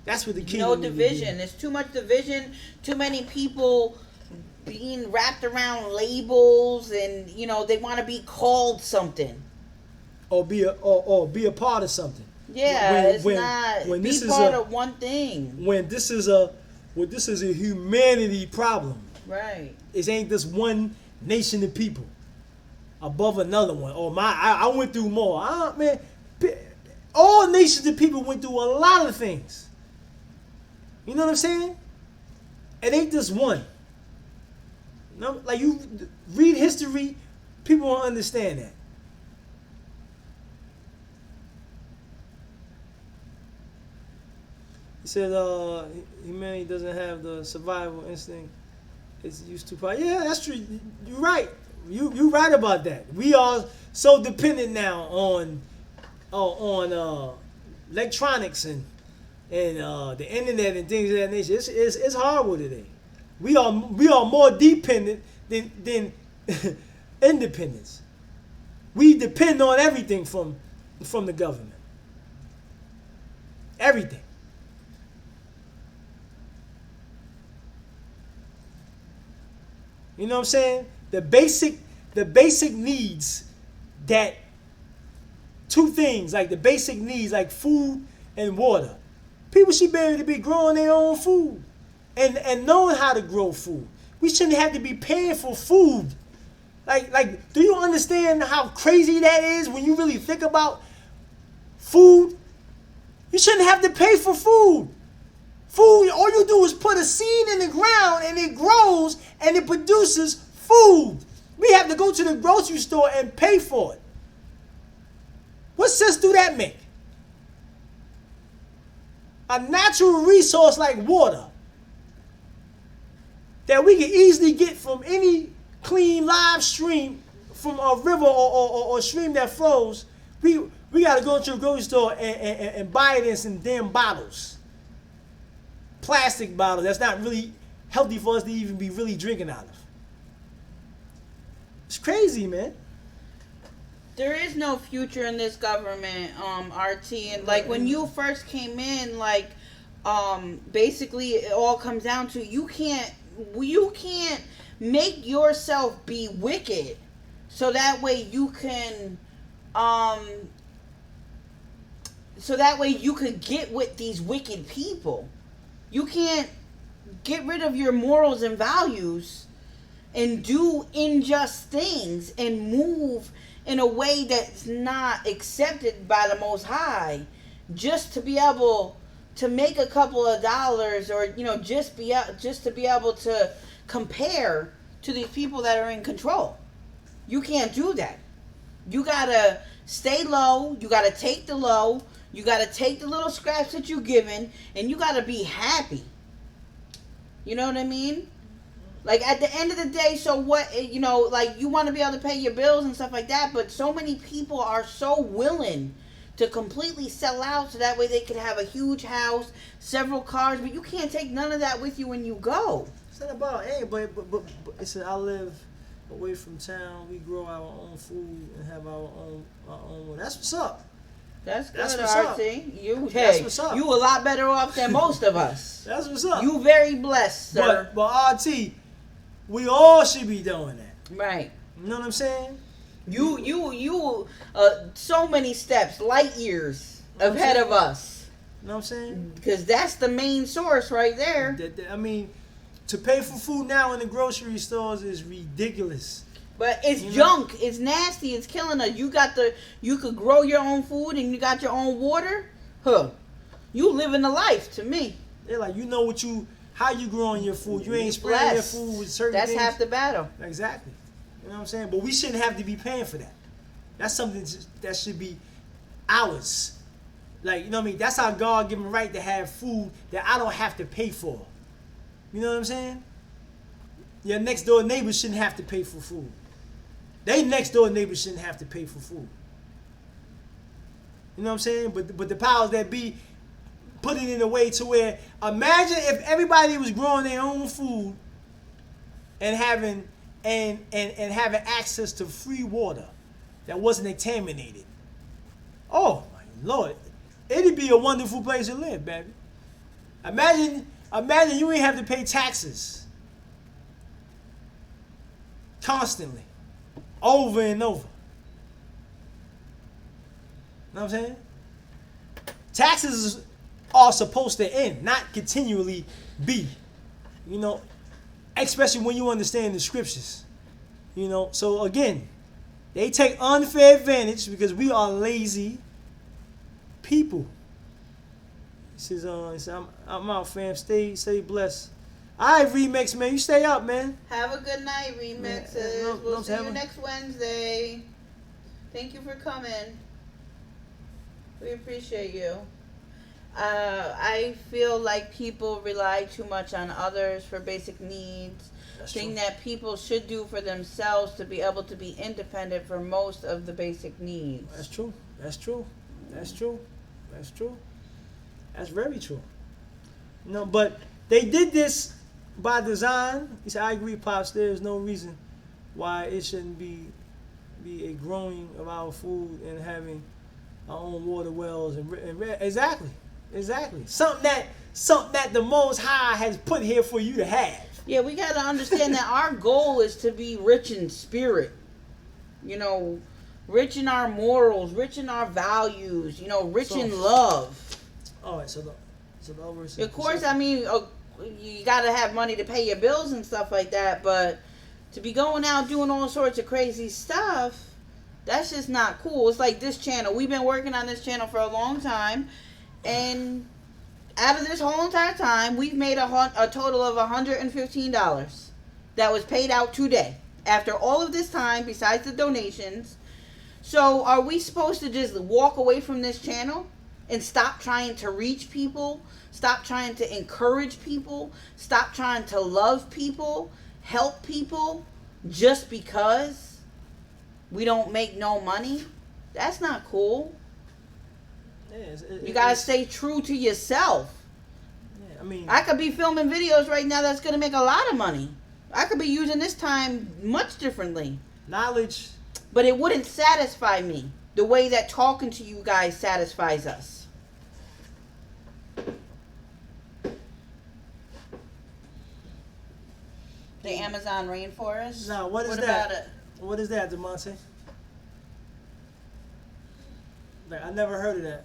S2: That's what the kingdom.
S1: No division. There's too much division. Too many people being wrapped around labels, and they want to be called something.
S2: Or be a part of something.
S1: Yeah, when be part of one thing.
S2: When this is a humanity problem.
S1: Right.
S2: It ain't this one nation of people. above another one. Or I went through more. Man, all nations of people went through a lot of things. You know what I'm saying? It ain't just one. No, like you read history, people won't understand that. He said, humanity doesn't have the survival instinct it's used to. Yeah, that's true. You're right. You right about that. We are so dependent now on electronics and the internet and things of that nature. It's horrible today. We are more dependent than independence. We depend on everything from the government. Everything. You know what I'm saying? The basic needs that two things, like the basic needs like food and water. People should be able to be growing their own food and knowing how to grow food. We shouldn't have to be paying for food. Like, do you understand how crazy that is when you really think about food? You shouldn't have to pay for food. Food, all you do is put a seed in the ground and it grows and it produces food. We have to go to the grocery store and pay for it. What sense do that make? A natural resource like water that we can easily get from any clean live stream from a river or stream that flows, we got to go to the grocery store and buy it in some damn bottles. Plastic bottles that's not really healthy for us to even be really drinking out of. It's crazy, man.
S1: There is no future in this government, RT. And like when you first came in, like basically it all comes down to you can't make yourself be wicked, so that way you can get with these wicked people. You can't get rid of your morals and values and do unjust things and move in a way that's not accepted by the Most High just to be able to make a couple of dollars, or just to be able to compare to these people that are in control. You can't do that. You gotta stay low. You gotta take the low. You got to take the little scraps that you're given, and you got to be happy. You know what I mean? Like, at the end of the day, so what, like, you want to be able to pay your bills and stuff like that, but so many people are so willing to completely sell out so that way they could have a huge house, several cars, but you can't take none of that with you when you go.
S2: It's not about, but it said, I live away from town, we grow our own food and have our own. That's what's up.
S1: That's good,
S2: what's up.
S1: That's what's up. You a lot better off than most of us.
S2: That's what's up.
S1: You very blessed, sir.
S2: But RT, we all should be doing that.
S1: Right.
S2: You know what I'm saying?
S1: You so many steps, light years ahead of us.
S2: You know what I'm saying?
S1: Because that's the main source right there.
S2: I mean, to pay for food now in the grocery stores is ridiculous.
S1: But it's junk. It's nasty. It's killing us. You could grow your own food and you got your own water. You living the life to me.
S2: They're like, how you growing your food. You ain't spraying your food with certain things.
S1: That's half the battle.
S2: Exactly. You know what I'm saying? But we shouldn't have to be paying for that. That's something that should be ours. Like, you know what I mean? That's our God-given right to have food that I don't have to pay for. You know what I'm saying? Your next door neighbors shouldn't have to pay for food. They next door neighbors shouldn't have to pay for food. You know what I'm saying? But the powers that be put it in a way to where, imagine if everybody was growing their own food and having access to free water that wasn't contaminated. Oh my Lord, it'd be a wonderful place to live, baby. Imagine you ain't have to pay taxes constantly, over and over. You know what I'm saying? Taxes are supposed to end, not continually be. You know, especially when you understand the scriptures. You know, so again, They take unfair advantage because we are lazy people. He says I'm out, fam. Stay blessed. All right, Remix, man. You stay up, man.
S1: Have a good night, Remixes.
S2: Man,
S1: We'll see you next Wednesday. Thank you for coming. We appreciate you. I feel like people rely too much on others for basic needs. Thing that people should do for themselves to be able to be independent for most of the basic needs.
S2: That's true. That's true. That's true. That's true. That's very true. No, but they did this by design. He said, "I agree, pops. There is no reason why it shouldn't be a growing of our food and having our own water wells and exactly." Something that the Most High has put here for you to have.
S1: Yeah, we got to understand that our goal is to be rich in spirit. You know, rich in our morals, rich in our values. You know, rich in love.
S2: All right, so the over.
S1: Of course, I mean, you got to have money to pay your bills and stuff like that, but to be going out doing all sorts of crazy stuff, that's just not cool. It's like this channel. We've been working on this channel for a long time, and out of this whole entire time, we've made a total of $115 that was paid out today. After all of this time, besides the donations. So are we supposed to just walk away from this channel and stop trying to reach people, stop trying to encourage people, stop trying to love people, help people, just because we don't make no money? That's not cool. You gotta stay true to yourself.
S2: Yeah, I mean,
S1: I could be filming videos right now that's gonna make a lot of money. I could be using this time much differently.
S2: Knowledge.
S1: But it wouldn't satisfy me the way that talking to you guys satisfies us. The Amazon rainforest?
S2: No, what
S1: that?
S2: About it? What is that, DeMonte? Like, I never heard of that.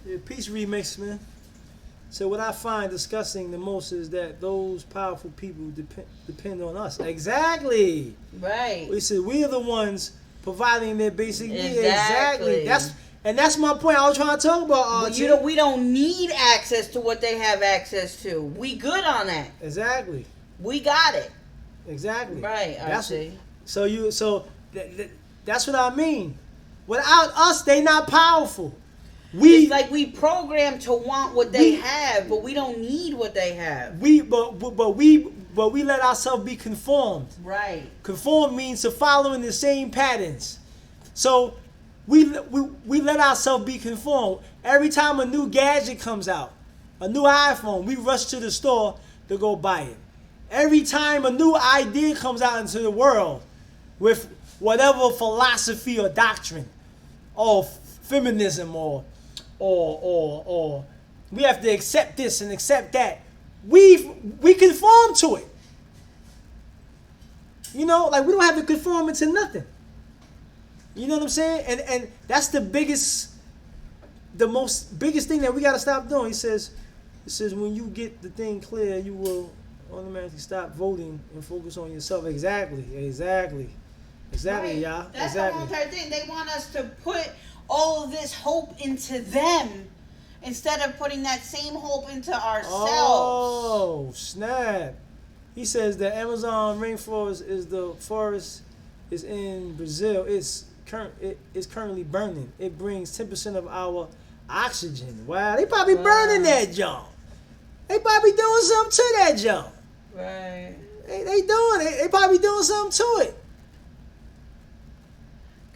S2: Yeah, peace remix, man. So what I find disgusting the most is that those powerful people depend on us. Exactly.
S1: Right.
S2: We said we are the ones providing their basic needs.
S1: Exactly.
S2: That's my point. I was trying to talk about.
S1: We don't need access to what they have access to. We good on that.
S2: Exactly.
S1: We got it.
S2: Exactly.
S1: Right. I see.
S2: That's what I mean. Without us, they not powerful. It's
S1: like we programmed to want what they have, but we don't need what they have.
S2: We let ourselves be conformed.
S1: Right.
S2: Conform means to follow in the same patterns. So we let ourselves be conformed. Every time a new gadget comes out, a new iPhone, we rush to the store to go buy it. Every time a new idea comes out into the world with whatever philosophy or doctrine or feminism or we have to accept this and accept that, we conform to it. You know, like we don't have to conform into nothing. You know what I'm saying? And that's the biggest thing that we got to stop doing. It says when you get the thing clear, you will automatically stop voting and focus on yourself. Exactly, right. Y'all.
S1: That's the whole entire thing. They want us to put all of this hope into them instead of putting that same hope into ourselves.
S2: Oh, snap. He says the Amazon rainforest is in Brazil. It's currently burning. It brings 10% of our oxygen. Wow, they probably burning that junk. They probably doing something to that junk.
S1: Right.
S2: They probably doing something to it.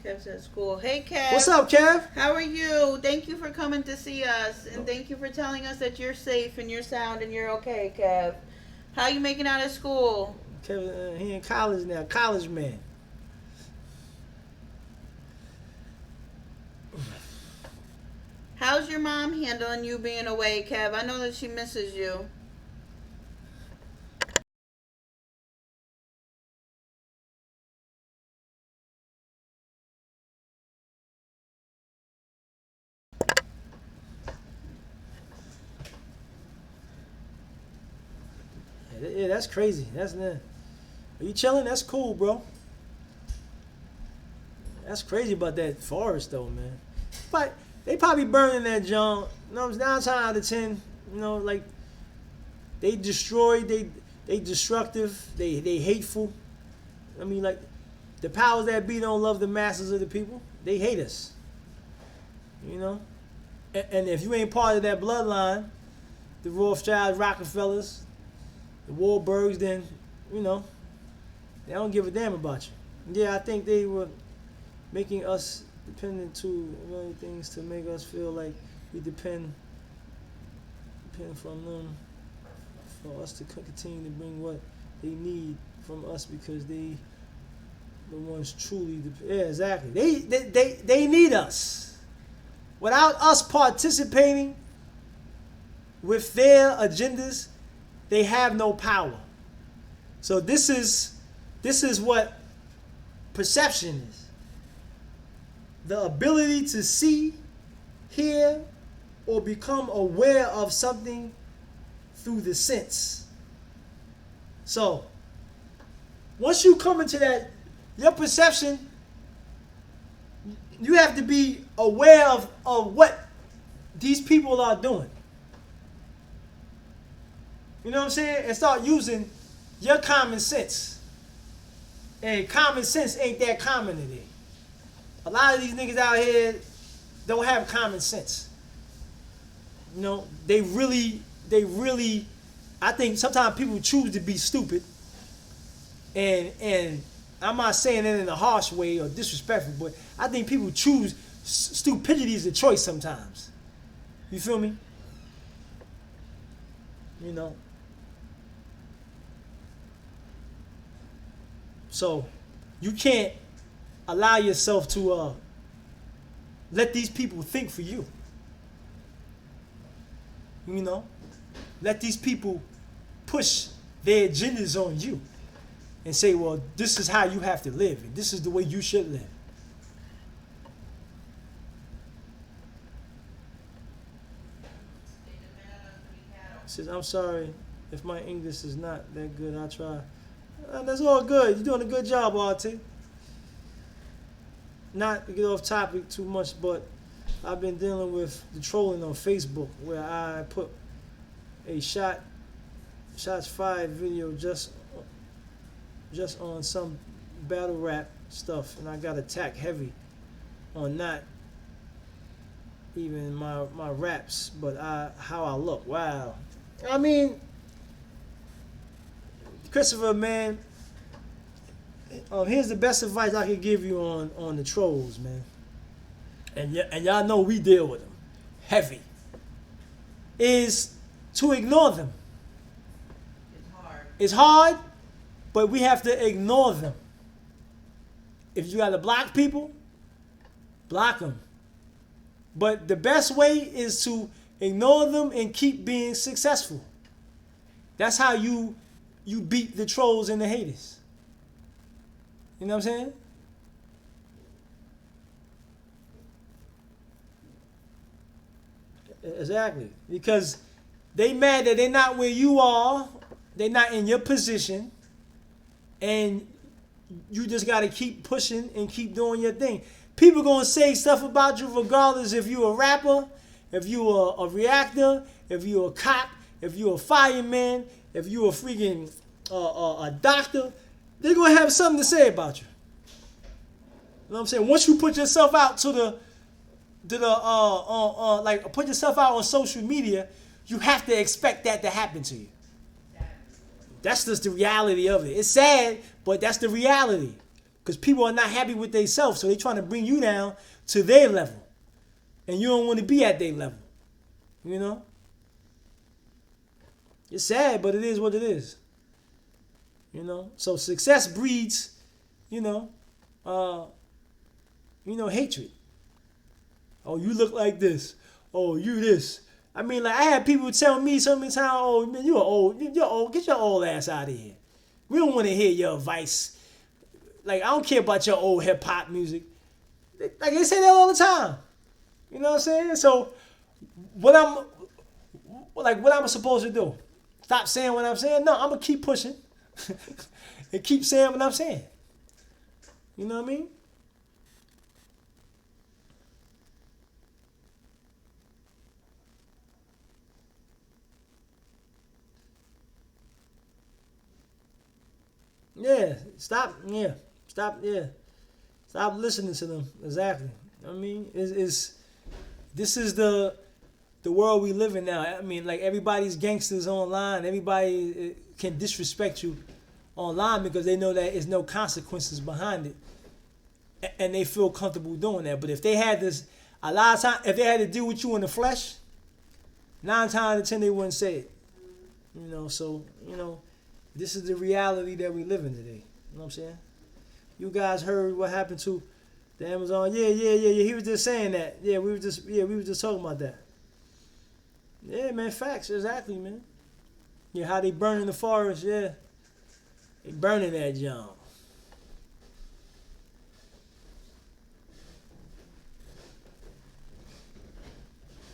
S1: Kev's at school. Hey, Kev.
S2: What's up, Kev?
S1: How are you? Thank you for coming to see us, and thank you for telling us that you're safe and you're sound and you're okay, Kev. How you making out at school?
S2: Kev, he in college now, college man.
S1: How's your mom handling you being away, Kev? I know that she misses you.
S2: Yeah, that's crazy. That's Are you chilling? That's cool, bro. That's crazy about that forest, though, man. But they probably burning that junk. You know, 9 times out of 10. You know, like they destroyed. They destructive. They hateful. I mean, like the powers that be don't love the masses of the people. They hate us. You know, and if you ain't part of that bloodline, the Rothschilds, Rockefellers, the Wahlbergs, then you know they don't give a damn about you. Yeah, I think they were making us dependent to many things to make us feel like we depend from them for us to continue to bring what they need from us because they the ones truly yeah, exactly. They need us. Without us participating with their agendas, they have no power. So this is what perception is. The ability to see, hear, or become aware of something through the sense. So, once you come into that, your perception, you have to be aware of what these people are doing. You know what I'm saying? And start using your common sense. And common sense ain't that common today. A lot of these niggas out here don't have common sense. You know, they really, I think sometimes people choose to be stupid. And I'm not saying it in a harsh way or disrespectful, but I think people choose stupidity as a choice sometimes. You feel me? You know. So, you can't allow yourself to let these people think for you. You know? Let these people push their agendas on you and say, well, this is how you have to live, and this is the way you should live. Says, I'm sorry if my English is not that good. I try. That's all good. You're doing a good job, RT. Not to get off topic too much, but I've been dealing with the trolling on Facebook where I put a shots fired video just on some battle rap stuff, and I got attacked heavy on not even my raps, but how I look. Wow. I mean, Christopher, man, here's the best advice I could give you on the trolls, man. And y'all know we deal with them heavy. Is to ignore them.
S1: It's hard.
S2: It's hard, but we have to ignore them. If you got to block people, block them. But the best way is to ignore them and keep being successful. That's how you beat the trolls and the haters. You know what I'm saying? Exactly. Because they mad that they're not where you are. They're not in your position. And you just got to keep pushing and keep doing your thing. People going to say stuff about you regardless if you're a rapper, if you're a reactor, if you're a cop, if you're a fireman, if you're a freaking a doctor. They're going to have something to say about you. You know what I'm saying? Once you put yourself out like put yourself out on social media, you have to expect that to happen to you. That's just the reality of it. It's sad, but that's the reality. Because people are not happy with themselves, so they're trying to bring you down to their level. And you don't want to be at their level. You know? It's sad, but it is what it is. You know? So success breeds, hatred. Oh, you look like this. Oh, you this. I mean, like, I had people tell me so many times, oh, man, you're old. Get your old ass out of here. We don't want to hear your advice. Like, I don't care about your old hip-hop music. Like, they say that all the time. You know what I'm saying? So, what I'm supposed to do? stop saying what I'm saying. No, I'm gonna keep pushing and keep saying what I'm saying. You know what I mean? Yeah, stop. Yeah, stop. Yeah, stop listening to them. Exactly. I mean, is this is the world we live in now. I mean, like everybody's gangsters online. Everybody can disrespect you online because they know that there's no consequences behind it, and they feel comfortable doing that. But if they had this, a lot of time, if they had to deal with you in the flesh, 9 times out of 10 they wouldn't say it. So this is the reality that we live in today. You know what I'm saying? You guys heard what happened to the Amazon? Yeah. He was just saying that. Yeah, we were just talking about that. Yeah, man, facts, exactly, man. Yeah, how they burning the forest, yeah. They burning that junk.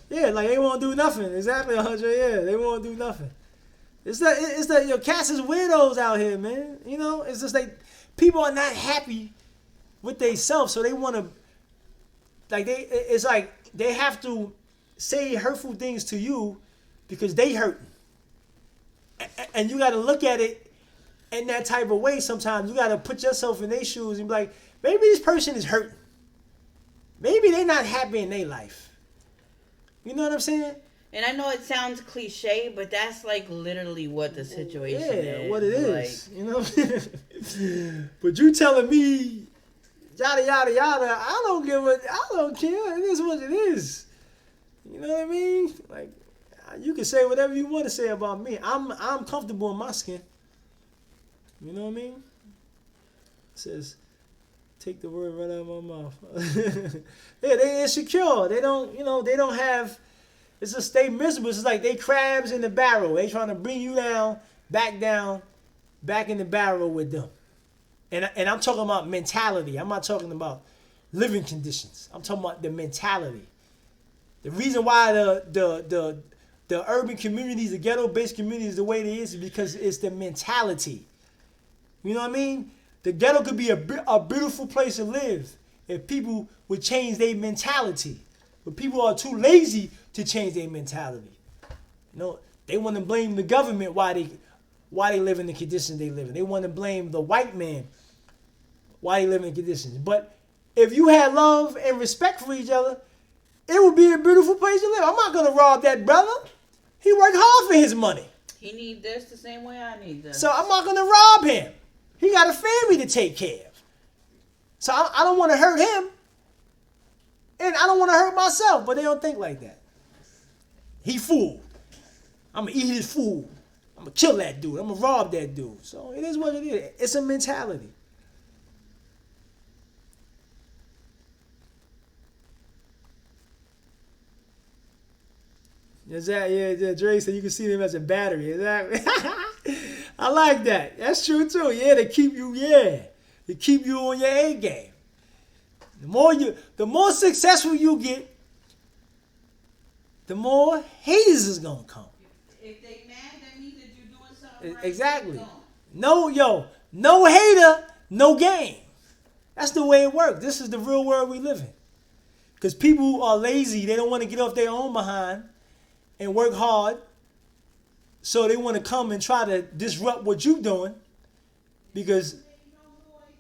S2: Yeah, like they won't do nothing. Exactly, 100. Yeah, they won't do nothing. It's that your cats is weirdos out here, man. It's just like people are not happy with themselves, so they want to it's like they have to say hurtful things to you because they hurting. And you got to look at it in that type of way sometimes. You got to put yourself in their shoes and be like, maybe this person is hurting. Maybe they're not happy in their life. You know what I'm saying?
S1: And I know it sounds cliche, but that's like literally what the situation is.
S2: Yeah, what it is. But you telling me, yada, yada, yada, I don't care. It is what it is. You know what I mean? Like, you can say whatever you want to say about me. I'm comfortable in my skin. You know what I mean? It says, take the word right out of my mouth. Yeah, they insecure. They don't have. It's just they miserable. It's like they crabs in the barrel. They trying to bring you down, back in the barrel with them. And I'm talking about mentality. I'm not talking about living conditions. I'm talking about the mentality. The reason why the urban communities, the ghetto-based communities, the way it is because it's the mentality. You know what I mean? The ghetto could be a beautiful place to live if people would change their mentality. But people are too lazy to change their mentality. They want to blame the government why they live in the conditions they live in. They want to blame the white man why they live in conditions. But if you had love and respect for each other, it would be a beautiful place to live. I'm not going to rob that brother. He worked hard for his money.
S1: He need this the same way I need this.
S2: So I'm not going to rob him. He got a family to take care of. So I don't want to hurt him. And I don't want to hurt myself. But they don't think like that. He fooled. I'm going to eat his food. I'm going to kill that dude. I'm going to rob that dude. So it is what it is. It's a mentality. Exactly. Yeah. Dre said you can see them as a battery. Exactly. I like that. That's true too. Yeah, to keep you on your A game. The more successful you get, the more haters is gonna come.
S1: If they mad, that means that you're doing something right.
S2: Exactly. No hater, no game. That's the way it works. This is the real world we live in. Because people who are lazy, they don't want to get off their own behind and work hard. So they want to come and try to disrupt what you're doing. Because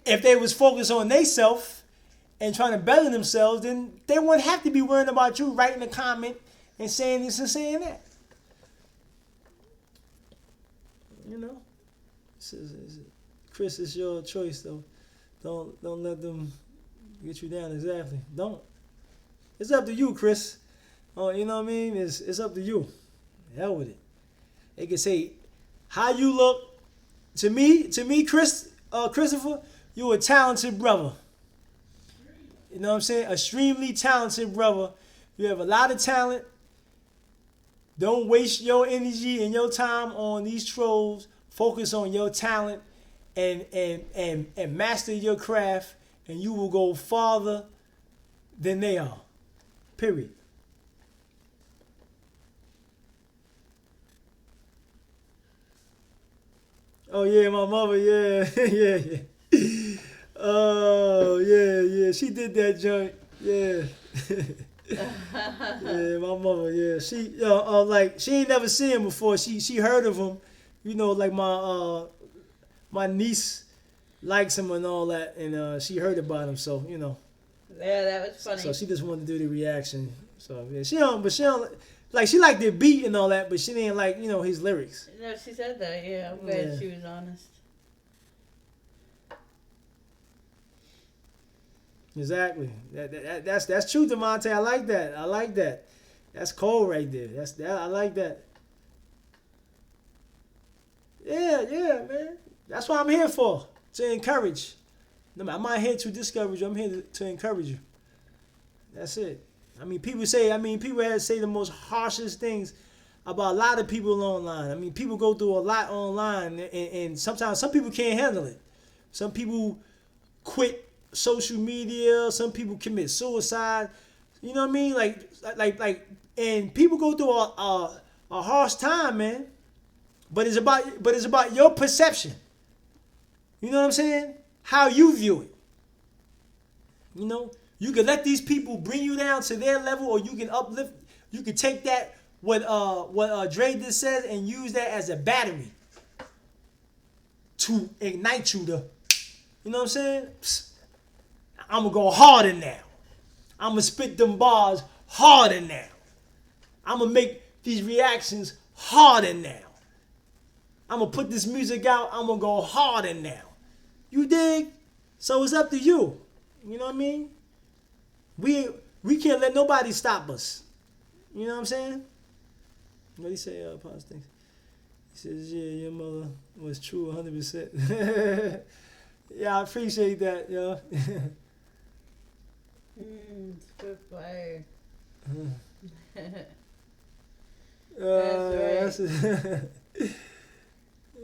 S2: if they was focused on themselves and trying to better themselves, then they wouldn't have to be worrying about you writing a comment and saying this and saying that. Chris, it's your choice though. Don't let them get you down. Exactly. Don't. It's up to you, Chris. Oh, you know what I mean? It's up to you. Hell with it. They can say how you look. To me, Christopher, you a talented brother. You know what I'm saying? Extremely talented brother. You have a lot of talent. Don't waste your energy and your time on these trolls. Focus on your talent and master your craft, and you will go farther than they are. Period. Oh yeah, my mother. Yeah, yeah, yeah. Oh yeah, yeah. She did that joint. Yeah. Yeah, my mother. Yeah, she like she ain't never seen him before. She heard of him. You know, like my niece likes him and all that, and she heard about him. So
S1: Yeah, that was
S2: so
S1: funny.
S2: she just wanted to do the reaction. So yeah, she don't like she liked the beat and all that, but she didn't like his lyrics.
S1: No, she said that. Yeah, I'm glad
S2: Yeah.
S1: she was honest.
S2: Exactly. That's true, Demonte. I like that. I like that. That's cold right there. I like that. Yeah, yeah, man. That's what I'm here for. To encourage. No, I'm not here to discourage you. I'm here to encourage you. That's it. People have say the most harshest things about a lot of people online. I mean, people go through a lot online, and sometimes some people can't handle it. Some people quit social media. Some people commit suicide. You know what I mean? And people go through a harsh time, man. But it's about your perception. You know what I'm saying? How you view it. You can let these people bring you down to their level, or you can uplift. You can take that what Dre just said and use that as a battery to ignite you to. You know what I'm saying? Psst, I'm gonna go harder now. I'm gonna spit them bars harder now. I'm gonna make these reactions harder now. I'm gonna put this music out. I'm gonna go harder now. You dig? So it's up to you. You know what I mean? We can't let nobody stop us. You know what I'm saying? What do you say, Positive? He says, yeah, your mother was true 100%. Yeah, I appreciate that, yo.
S1: Good fire.
S2: That's
S1: right.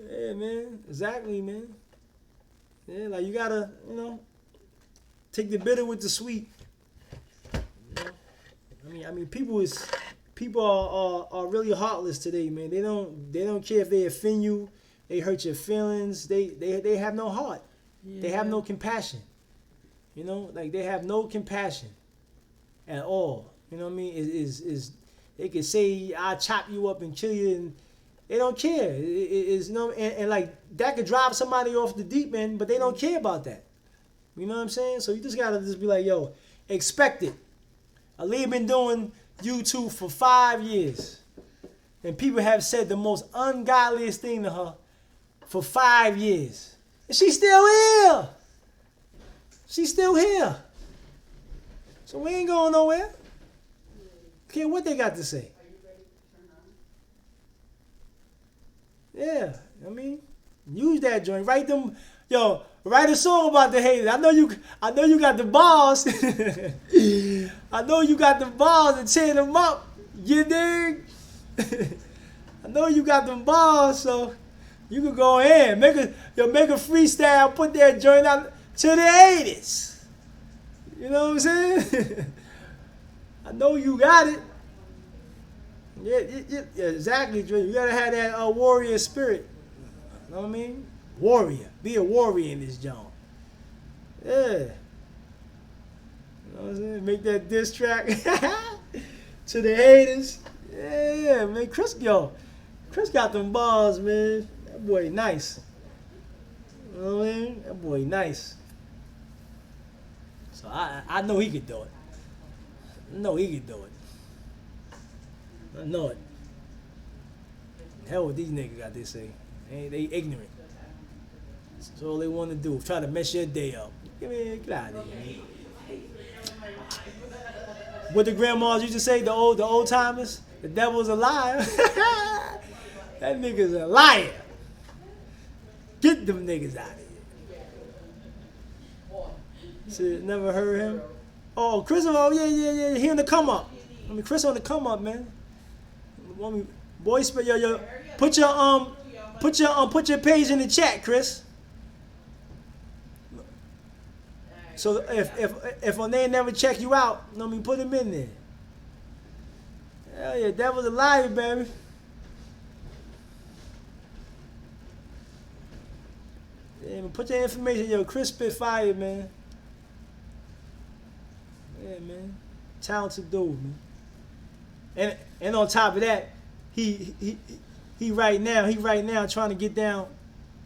S2: Yeah, man. Exactly, man. Yeah, like you gotta, take the bitter with the sweet. People are really heartless today, man. They don't care if they offend you, they hurt your feelings. They have no heart.
S1: Yeah.
S2: They have no compassion. Like they have no compassion at all. You know what I mean? Is they can say I chop you up and kill you, and they don't care. And like that could drive somebody off the deep end, but they don't care about that. You know what I'm saying? So you just gotta just be like, yo, expect it. Ali been doing YouTube for 5 years, and people have said the most ungodliest thing to her for 5 years, and she's still here. She's still here. So we ain't going nowhere. Care what they got to say. Yeah, use that joint. Write a song about the haters. I know you got the balls. I know you got the balls to tear them up. You dig? I know you got them balls, so you can go in. Make a freestyle, put that joint out to the haters. You know what I'm saying? I know you got it. Yeah, exactly, Dre. You gotta have that warrior spirit. You know what I mean? Warrior. Be a warrior in this joint. Yeah. You know what I'm saying? Make that diss track to the haters. Yeah, man. Chris got them balls, man. That boy nice. You know what I mean? That boy nice. So I know he could do it. I know he could do it. I know it. Hell with these niggas got this say. They ignorant. That's all they want to do. Try to mess your day up. Get out of here, man. What the grandmas used to say, the old timers, the devil's a liar. That nigga's a liar. Get them niggas out of here. See, never heard him. Oh, Chris, yeah. He on the come up. Chris on the come up, man. Boy, yo, put your page in the chat, Chris. So if when they never check you out, put him in there. Hell yeah, that was a liar, baby. Yeah, man, put your information. Yo, Chris spit fire, man. Yeah, man. Talented dude, man. And on top of that, he right now trying to get down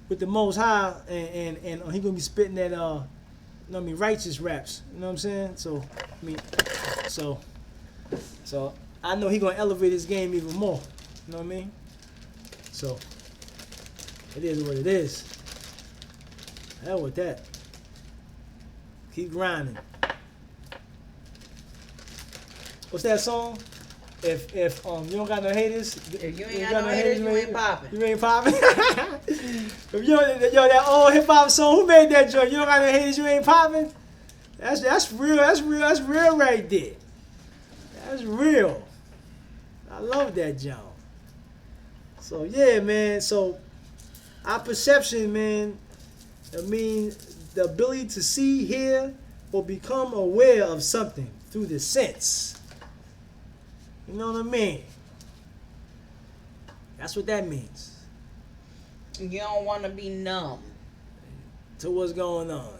S2: with the Most High, and he gonna be spitting that righteous raps. You know what I'm saying? So so I know he gonna elevate his game even more. You know what I mean? So it is what it is. Hell with that. Keep grinding. What's that song? If you don't got no haters,
S1: if you ain't got no haters, you ain't popping.
S2: You ain't popping. If that old hip hop song, who made that joint? You don't got no haters, you ain't popping. That's real. That's real right there. That's real. I love that joint. So yeah, man. So our perception, man. I mean, the ability to see, hear, or become aware of something through the sense. You know what I mean? That's what that means.
S1: You don't want to be numb
S2: to what's going on.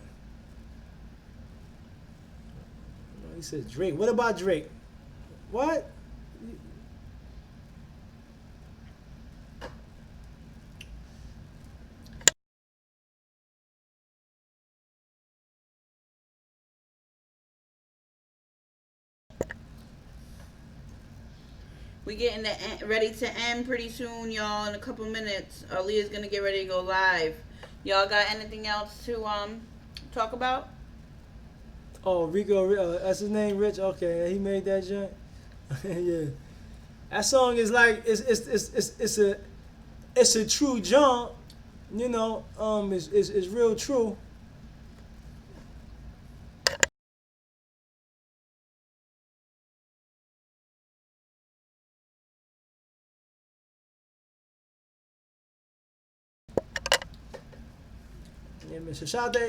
S2: He said Drake. What about Drake? What?
S1: We getting ready to end pretty soon, y'all. In a couple minutes, Aaliyah's gonna get ready to go live. Y'all got anything else to talk about?
S2: Oh, Rico, that's his name, Rich. Okay, he made that joint. Yeah, that song is like it's a true jump. You know, it's real true. Yeah, man. So shout out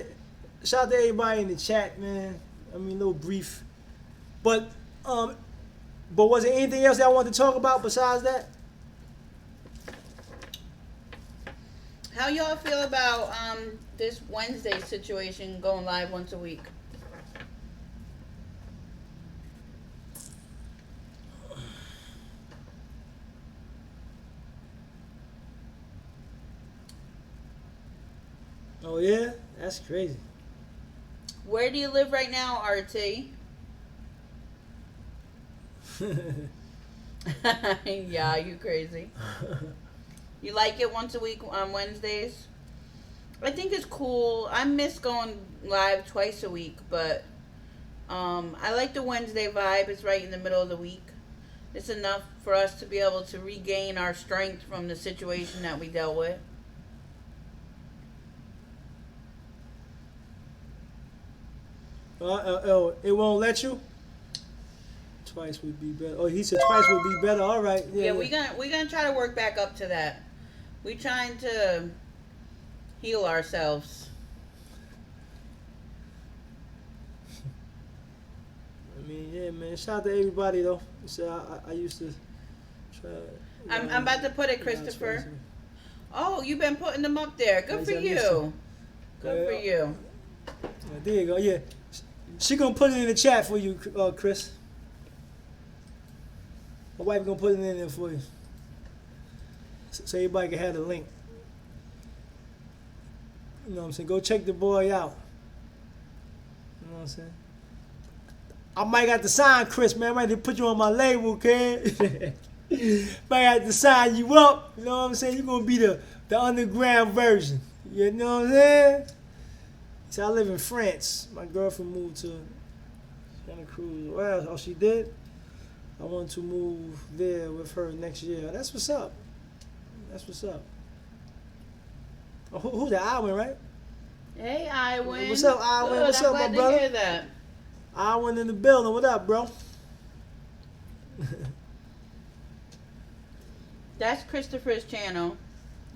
S2: to everybody in the chat, man. I mean, a little brief, but was there anything else that I wanted to talk about besides that?
S1: How y'all feel about this Wednesday situation going live once a week?
S2: Oh yeah, that's crazy.
S1: Where do you live right now, RT? Yeah, you crazy. You like it once a week on Wednesdays? I think it's cool. I miss going live twice a week, but I like the Wednesday vibe. It's right in the middle of the week. It's enough for us to be able to regain our strength from the situation that we dealt with.
S2: It won't let you? Twice would be better. Oh, he said twice would be better. All right.
S1: Yeah, we're gonna try to work back up to that. We're trying to heal ourselves.
S2: I mean, yeah, man. Shout out to everybody though. So I used to try.
S1: I'm about to put it, Christopher. Oh, you've been putting them up there. Good for you. Good for you.
S2: There you go. Yeah, she gonna put it in the chat for you, Chris. My wife gonna put it in there for you, so everybody can have the link. You know what I'm saying? Go check the boy out. You know what I'm saying? I might have to sign Chris, man. I might have to put you on my label, kid. Might have to sign you up. You know what I'm saying? You're gonna be the underground version. You know what I'm saying? So I live in France. My girlfriend moved to Santa Cruz. Well, oh, she did? I want to move there with her next year. That's what's up. That's what's up. Oh, who's that? Iwan, right?
S1: Hey, Iwan.
S2: What's up, Iwan?
S1: Good,
S2: What's
S1: I'm
S2: up, my
S1: glad
S2: brother?
S1: to hear that.
S2: Iwan in the building. What up, bro?
S1: That's Christopher's channel.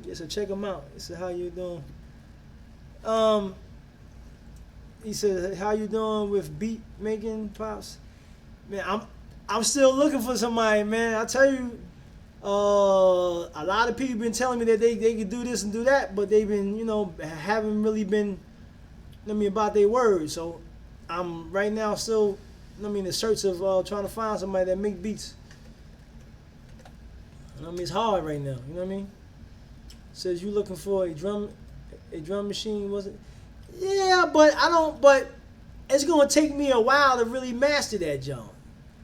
S2: Yeah, so check him out. He said, how you doing? He said, how you doing with beat making, Pops? Man, I'm still looking for somebody, man. I tell you, A lot of people been telling me that they could do this and do that, but they've been, haven't really been, about their words. So I'm right now still, in the search of trying to find somebody that make beats. It's hard right now. You know what I mean? Says you looking for a drum machine, was it? Yeah, but I don't. But it's gonna take me a while to really master that, John.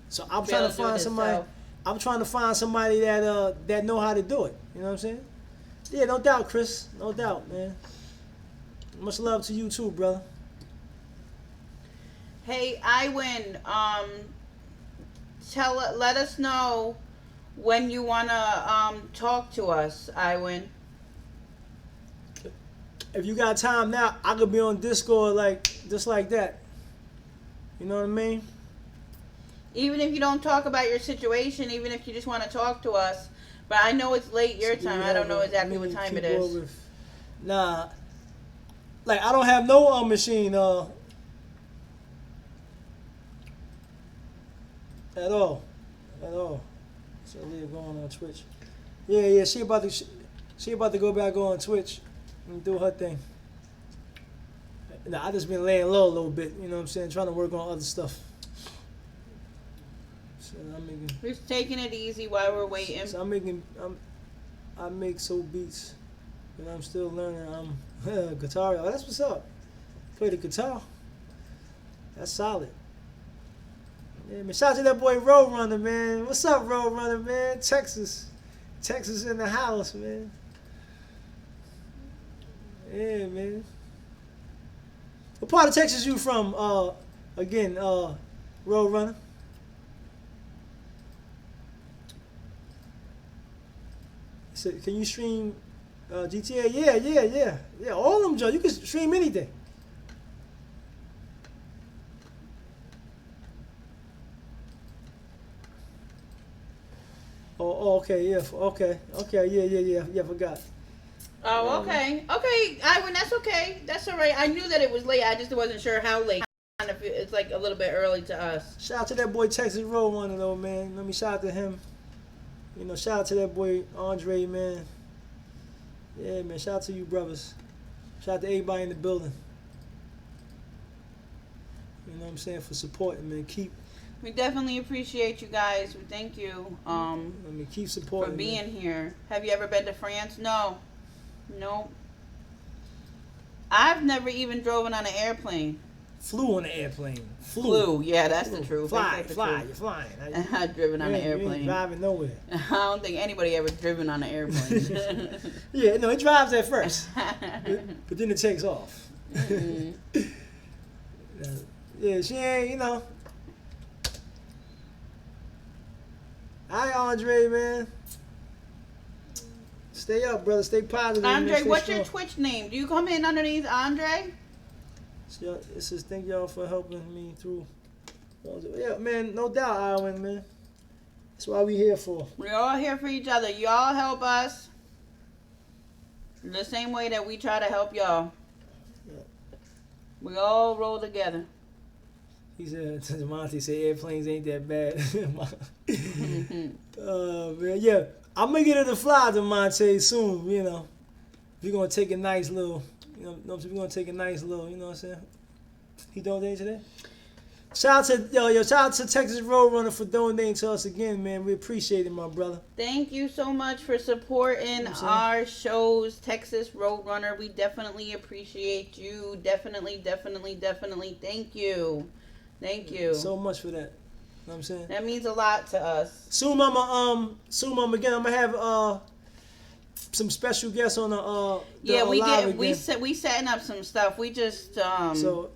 S2: So I'm trying to find somebody. I'm trying to find somebody that know how to do it. You know what I'm saying? Yeah, no doubt, Chris. No doubt, man. Much love to you too, brother.
S1: Hey, Iwin, let us know when you wanna talk to us, Iwin.
S2: If you got time now, I could be on Discord just like that. You know what I mean?
S1: Even if you don't talk about your situation, even if you just want to talk to us. But I know it's late your time. I don't know exactly what time it is.
S2: Nah. Like, I don't have no machine at all. At all. So Leah going on Twitch. Yeah, she about to go back on Twitch and do her thing. Nah, I just been laying low a little bit, you know what I'm saying? Trying to work on other stuff. So
S1: we're just taking it easy while we're waiting.
S2: So I make soul beats, and I'm still learning. I'm guitar. Oh, that's what's up. Play the guitar. That's solid. Yeah, man. Shout out to that boy Roadrunner, man. What's up, Roadrunner, man? Texas in the house, man. Yeah, man. What part of Texas you from? Again, Roadrunner. So can you stream GTA? Yeah. All of them, Joe. You can stream anything. Oh, okay, yeah, okay, yeah, forgot.
S1: Oh, okay, Iwin, that's okay. That's all right. I knew that it was late. I just wasn't sure how late. It's like a little bit early to us.
S2: Shout out to that boy Texas Roadrunner though, man. Let me shout out to him. Shout out to that boy Andre, man. Yeah, man. Shout out to you, brothers. Shout out to everybody in the building. You know what I'm saying? For supporting, man.
S1: We definitely appreciate you guys. We thank you.
S2: Keep supporting
S1: for being here. Have you ever been to France? No. I've never even driven on an airplane.
S2: Flew on an airplane.
S1: Flew. Yeah, that's the truth.
S2: Fly. You're flying.
S1: I've driven on an airplane.
S2: You ain't driving nowhere.
S1: I don't think anybody ever driven on an airplane.
S2: Yeah, no, it drives at first, but then it takes off.
S1: Mm-hmm.
S2: Yeah, she ain't, Hi, Andre, man. Stay up, brother. Stay positive.
S1: Andre, what's your Twitch name? Do you come in underneath Andre?
S2: It says, thank y'all for helping me through. Yeah, man, no doubt, Iwin, man. That's why we here for.
S1: We're all here for each other. Y'all help us the same way that we try to help y'all. Yeah. We all roll together.
S2: He said, Monty said airplanes ain't that bad. Man, yeah. I'm going to get her to fly to Monte soon, We're going to take a nice little, we're going to take a nice little, you know what I'm saying? He donated today? Shout out to Texas Roadrunner for donating to us again, man. We appreciate it, my brother.
S1: Thank you so much for supporting our shows, Texas Roadrunner. We definitely appreciate you. Definitely. Thank you.
S2: So much for that. You know what I'm saying?
S1: That means a lot to us.
S2: Soon, Mama, again, I'm gonna have some special guests on the
S1: we setting up some stuff. We just
S2: so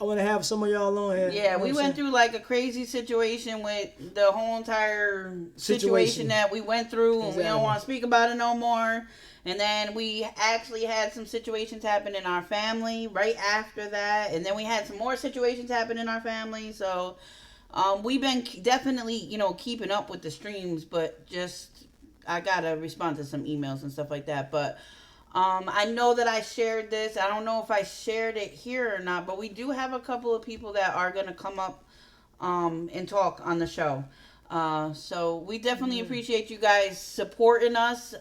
S2: I want to have some of y'all on here.
S1: Yeah, we went through like a crazy situation with the whole entire situation that we went through, and we don't want to speak about it no more. And then we actually had some situations happen in our family right after that, and then we had some more situations happen in our family. So we've been definitely, keeping up with the streams, but just I gotta respond to some emails and stuff like that. But I know that I shared this. I don't know if I shared it here or not, but we do have a couple of people that are gonna come up and talk on the show. So we definitely appreciate you guys supporting us.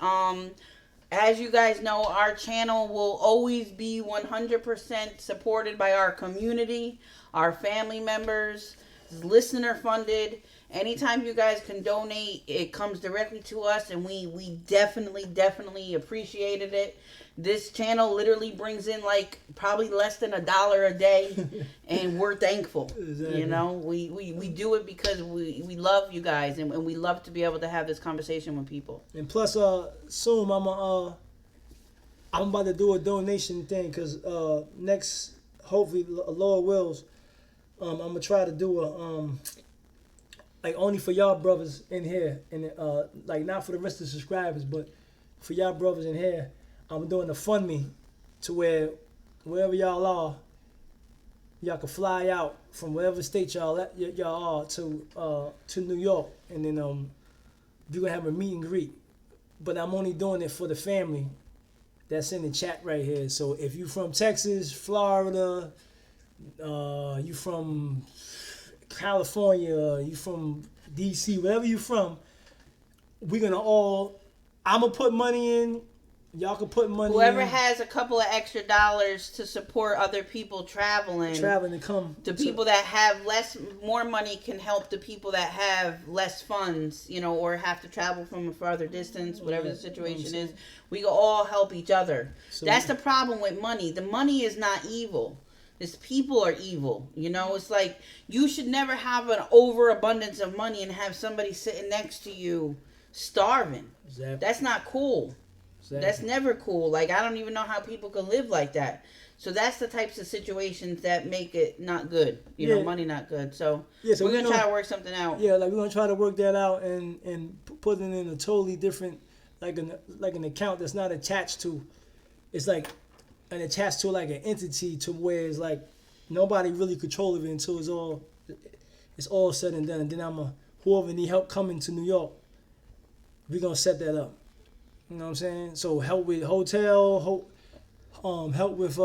S1: As you guys know, our channel will always be 100% supported by our community, our family members, listener funded. Anytime you guys can donate, it comes directly to us, and we definitely appreciated it. This channel literally brings in like probably less than $1 a day, and we're thankful.
S2: Exactly.
S1: You know, we do it because we love you guys, and we love to be able to have this conversation with people.
S2: And plus, soon I'm about to do a donation thing because next, hopefully, Lord wills, I'm gonna try to do a like only for y'all brothers in here, and like not for the rest of the subscribers, but for y'all brothers in here. I'm doing a fund me to where wherever y'all are, y'all can fly out from whatever state y'all are to New York, and then you're gonna have a meet and greet. But I'm only doing it for the family that's in the chat right here. So if you from Texas, Florida, you from California, you from DC, wherever you from, we're gonna all. I'm gonna put money in. Y'all can put money.
S1: Whoever
S2: in.
S1: has a couple of extra dollars to support other people traveling
S2: to come.
S1: The people that have more money can help the people that have less funds, you know, or have to travel from a farther distance, whatever the situation is. We can all help each other. So, that's the problem with money. The money is not evil. It's people are evil. You know, it's like you should never have an overabundance of money and have somebody sitting next to you starving.
S2: Exactly.
S1: That's not cool. Exactly. That's never cool. Like, I don't even know how people can live like that. So that's the types of situations that make it not good. You know, money not good. So, so we're going to try to work something out.
S2: Yeah, like we're going to try to work that out and put it in a totally different, like an account that's not attached to, it's like attached to like an entity to where it's like nobody really control of it until it's all said and done. And then whoever need help coming to New York, we're going to set that up. You know what I'm saying? So help with hotel, help with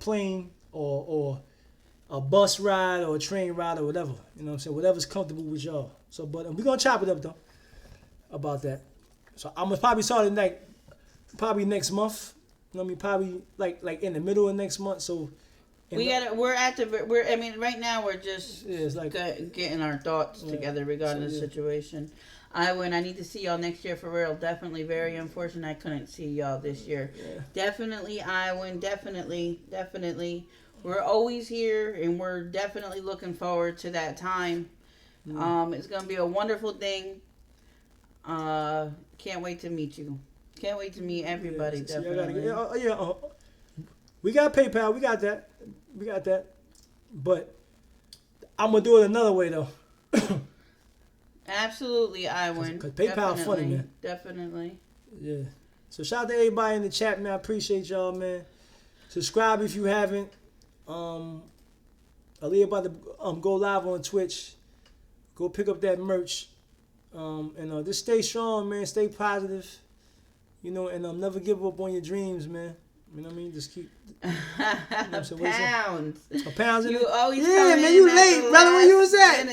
S2: plane or a bus ride or a train ride or whatever. You know what I'm saying? Whatever's comfortable with y'all. So, but we're gonna chop it up though about that. So I'm gonna probably start it probably next month. You know what I mean? Probably like in the middle of next month. So
S1: right now we're just getting our thoughts together regarding the situation. I need to see y'all next year for real. Definitely very unfortunate I couldn't see y'all this year. Yeah. Definitely, definitely. We're always here, and we're definitely looking forward to that time. It's going to be a wonderful thing. Can't wait to meet you. Can't wait to meet everybody, definitely.
S2: We got PayPal. We got that. But I'm going to do it another way, though.
S1: Absolutely, I win.
S2: Because PayPal funny, man.
S1: Definitely.
S2: Yeah. So shout out to everybody in the chat, man. I appreciate y'all, man. Subscribe if you haven't. Ali about to go live on Twitch. Go pick up that merch. And just stay strong, man. Stay positive. You know, and never give up on your dreams, man. You know what I mean? Just keep.
S1: Pounds.
S2: Pounds in
S1: you always
S2: man, you late, brother. Where you was at?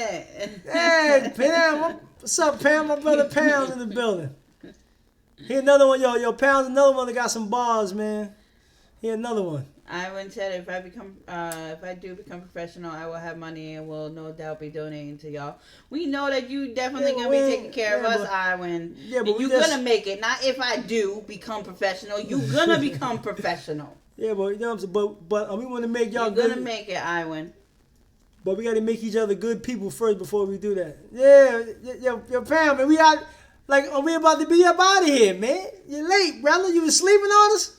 S2: Hey, Pam. What's up, Pam? My brother Pounds in the building. Here another one, yo. Pounds, another one that got some bars, man. Here another one.
S1: I once said if I do become professional, I will have money and will no doubt be donating to y'all. We know that you definitely gonna be taking care of us, Iwin. Yeah, but you're gonna make it. Not if I do become professional. You're gonna become professional. Yeah, but you know what I'm saying. But we want to make y'all. You're gonna make it, Iwin. But we got to make each other good people first before we do that. Yeah, yo, Pam, man, we out. Like, are we about to be up out of here, man? You're late, brother. You was sleeping on us.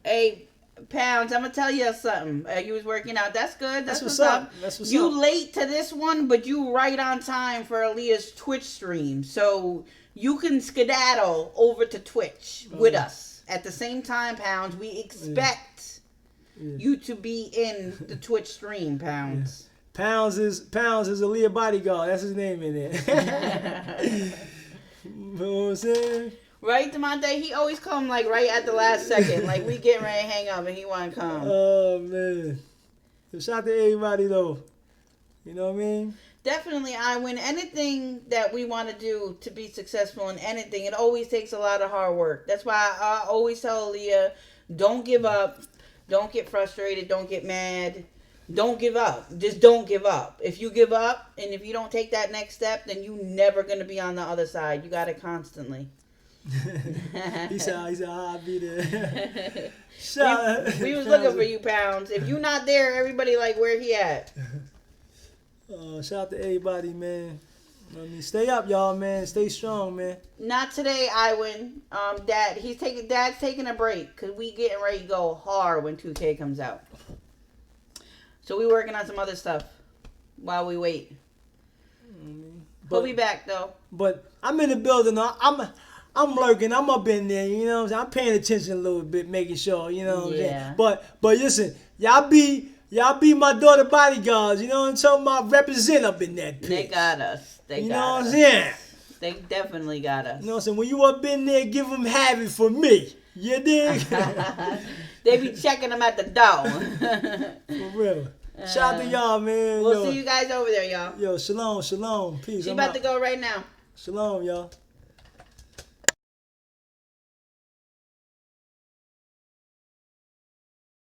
S1: Hey. Pounds, I'm gonna tell you something. You was working out. That's good. That's what's up. That's what's up. You late to this one, but you right on time for Aaliyah's Twitch stream. So you can skedaddle over to Twitch with us at the same time. Pounds, we expect you to be in the Twitch stream. Pounds. Yeah. Pounds is Aaliyah bodyguard. That's his name in there. You know what I'm saying? Right, Demonte? He always come like right at the last second. Like we getting ready to hang up and he want to come. Oh, man. So shout out to everybody though. You know what I mean? definitely I win. Anything that we want to do to be successful in anything, it always takes a lot of hard work. That's why I always tell Leah, don't give up, don't get frustrated, don't get mad, don't give up. Just don't give up. If you give up and if you don't take that next step, then you never gonna be on the other side. You got it constantly.
S2: he said, I'll be there.
S1: we was looking for you, Pounds. If you not there, everybody like, where he at?
S2: Shout out to everybody, man. I mean, stay up, y'all, man. Stay strong, man.
S1: Not today, Iwin. Dad's taking a break because we getting ready to go hard when 2K comes out. So we working on some other stuff while we wait. We'll be back though.
S2: But I'm in the building. I'm lurking. I'm up in there. You know what I'm saying? I'm paying attention a little bit, making sure. You know what I'm saying? But listen, y'all be my daughter bodyguards. You know what I'm talking about? Represent up in that pitch.
S1: They got us.
S2: You know what I'm saying?
S1: They definitely got us.
S2: You know what I'm saying? When you up in there, give them have it for me. You dig?
S1: They be checking them at the door.
S2: For real. Shout out to y'all, man.
S1: We'll see you guys over there, y'all.
S2: Yo, shalom. Peace.
S1: She's about to go right now.
S2: Shalom, y'all.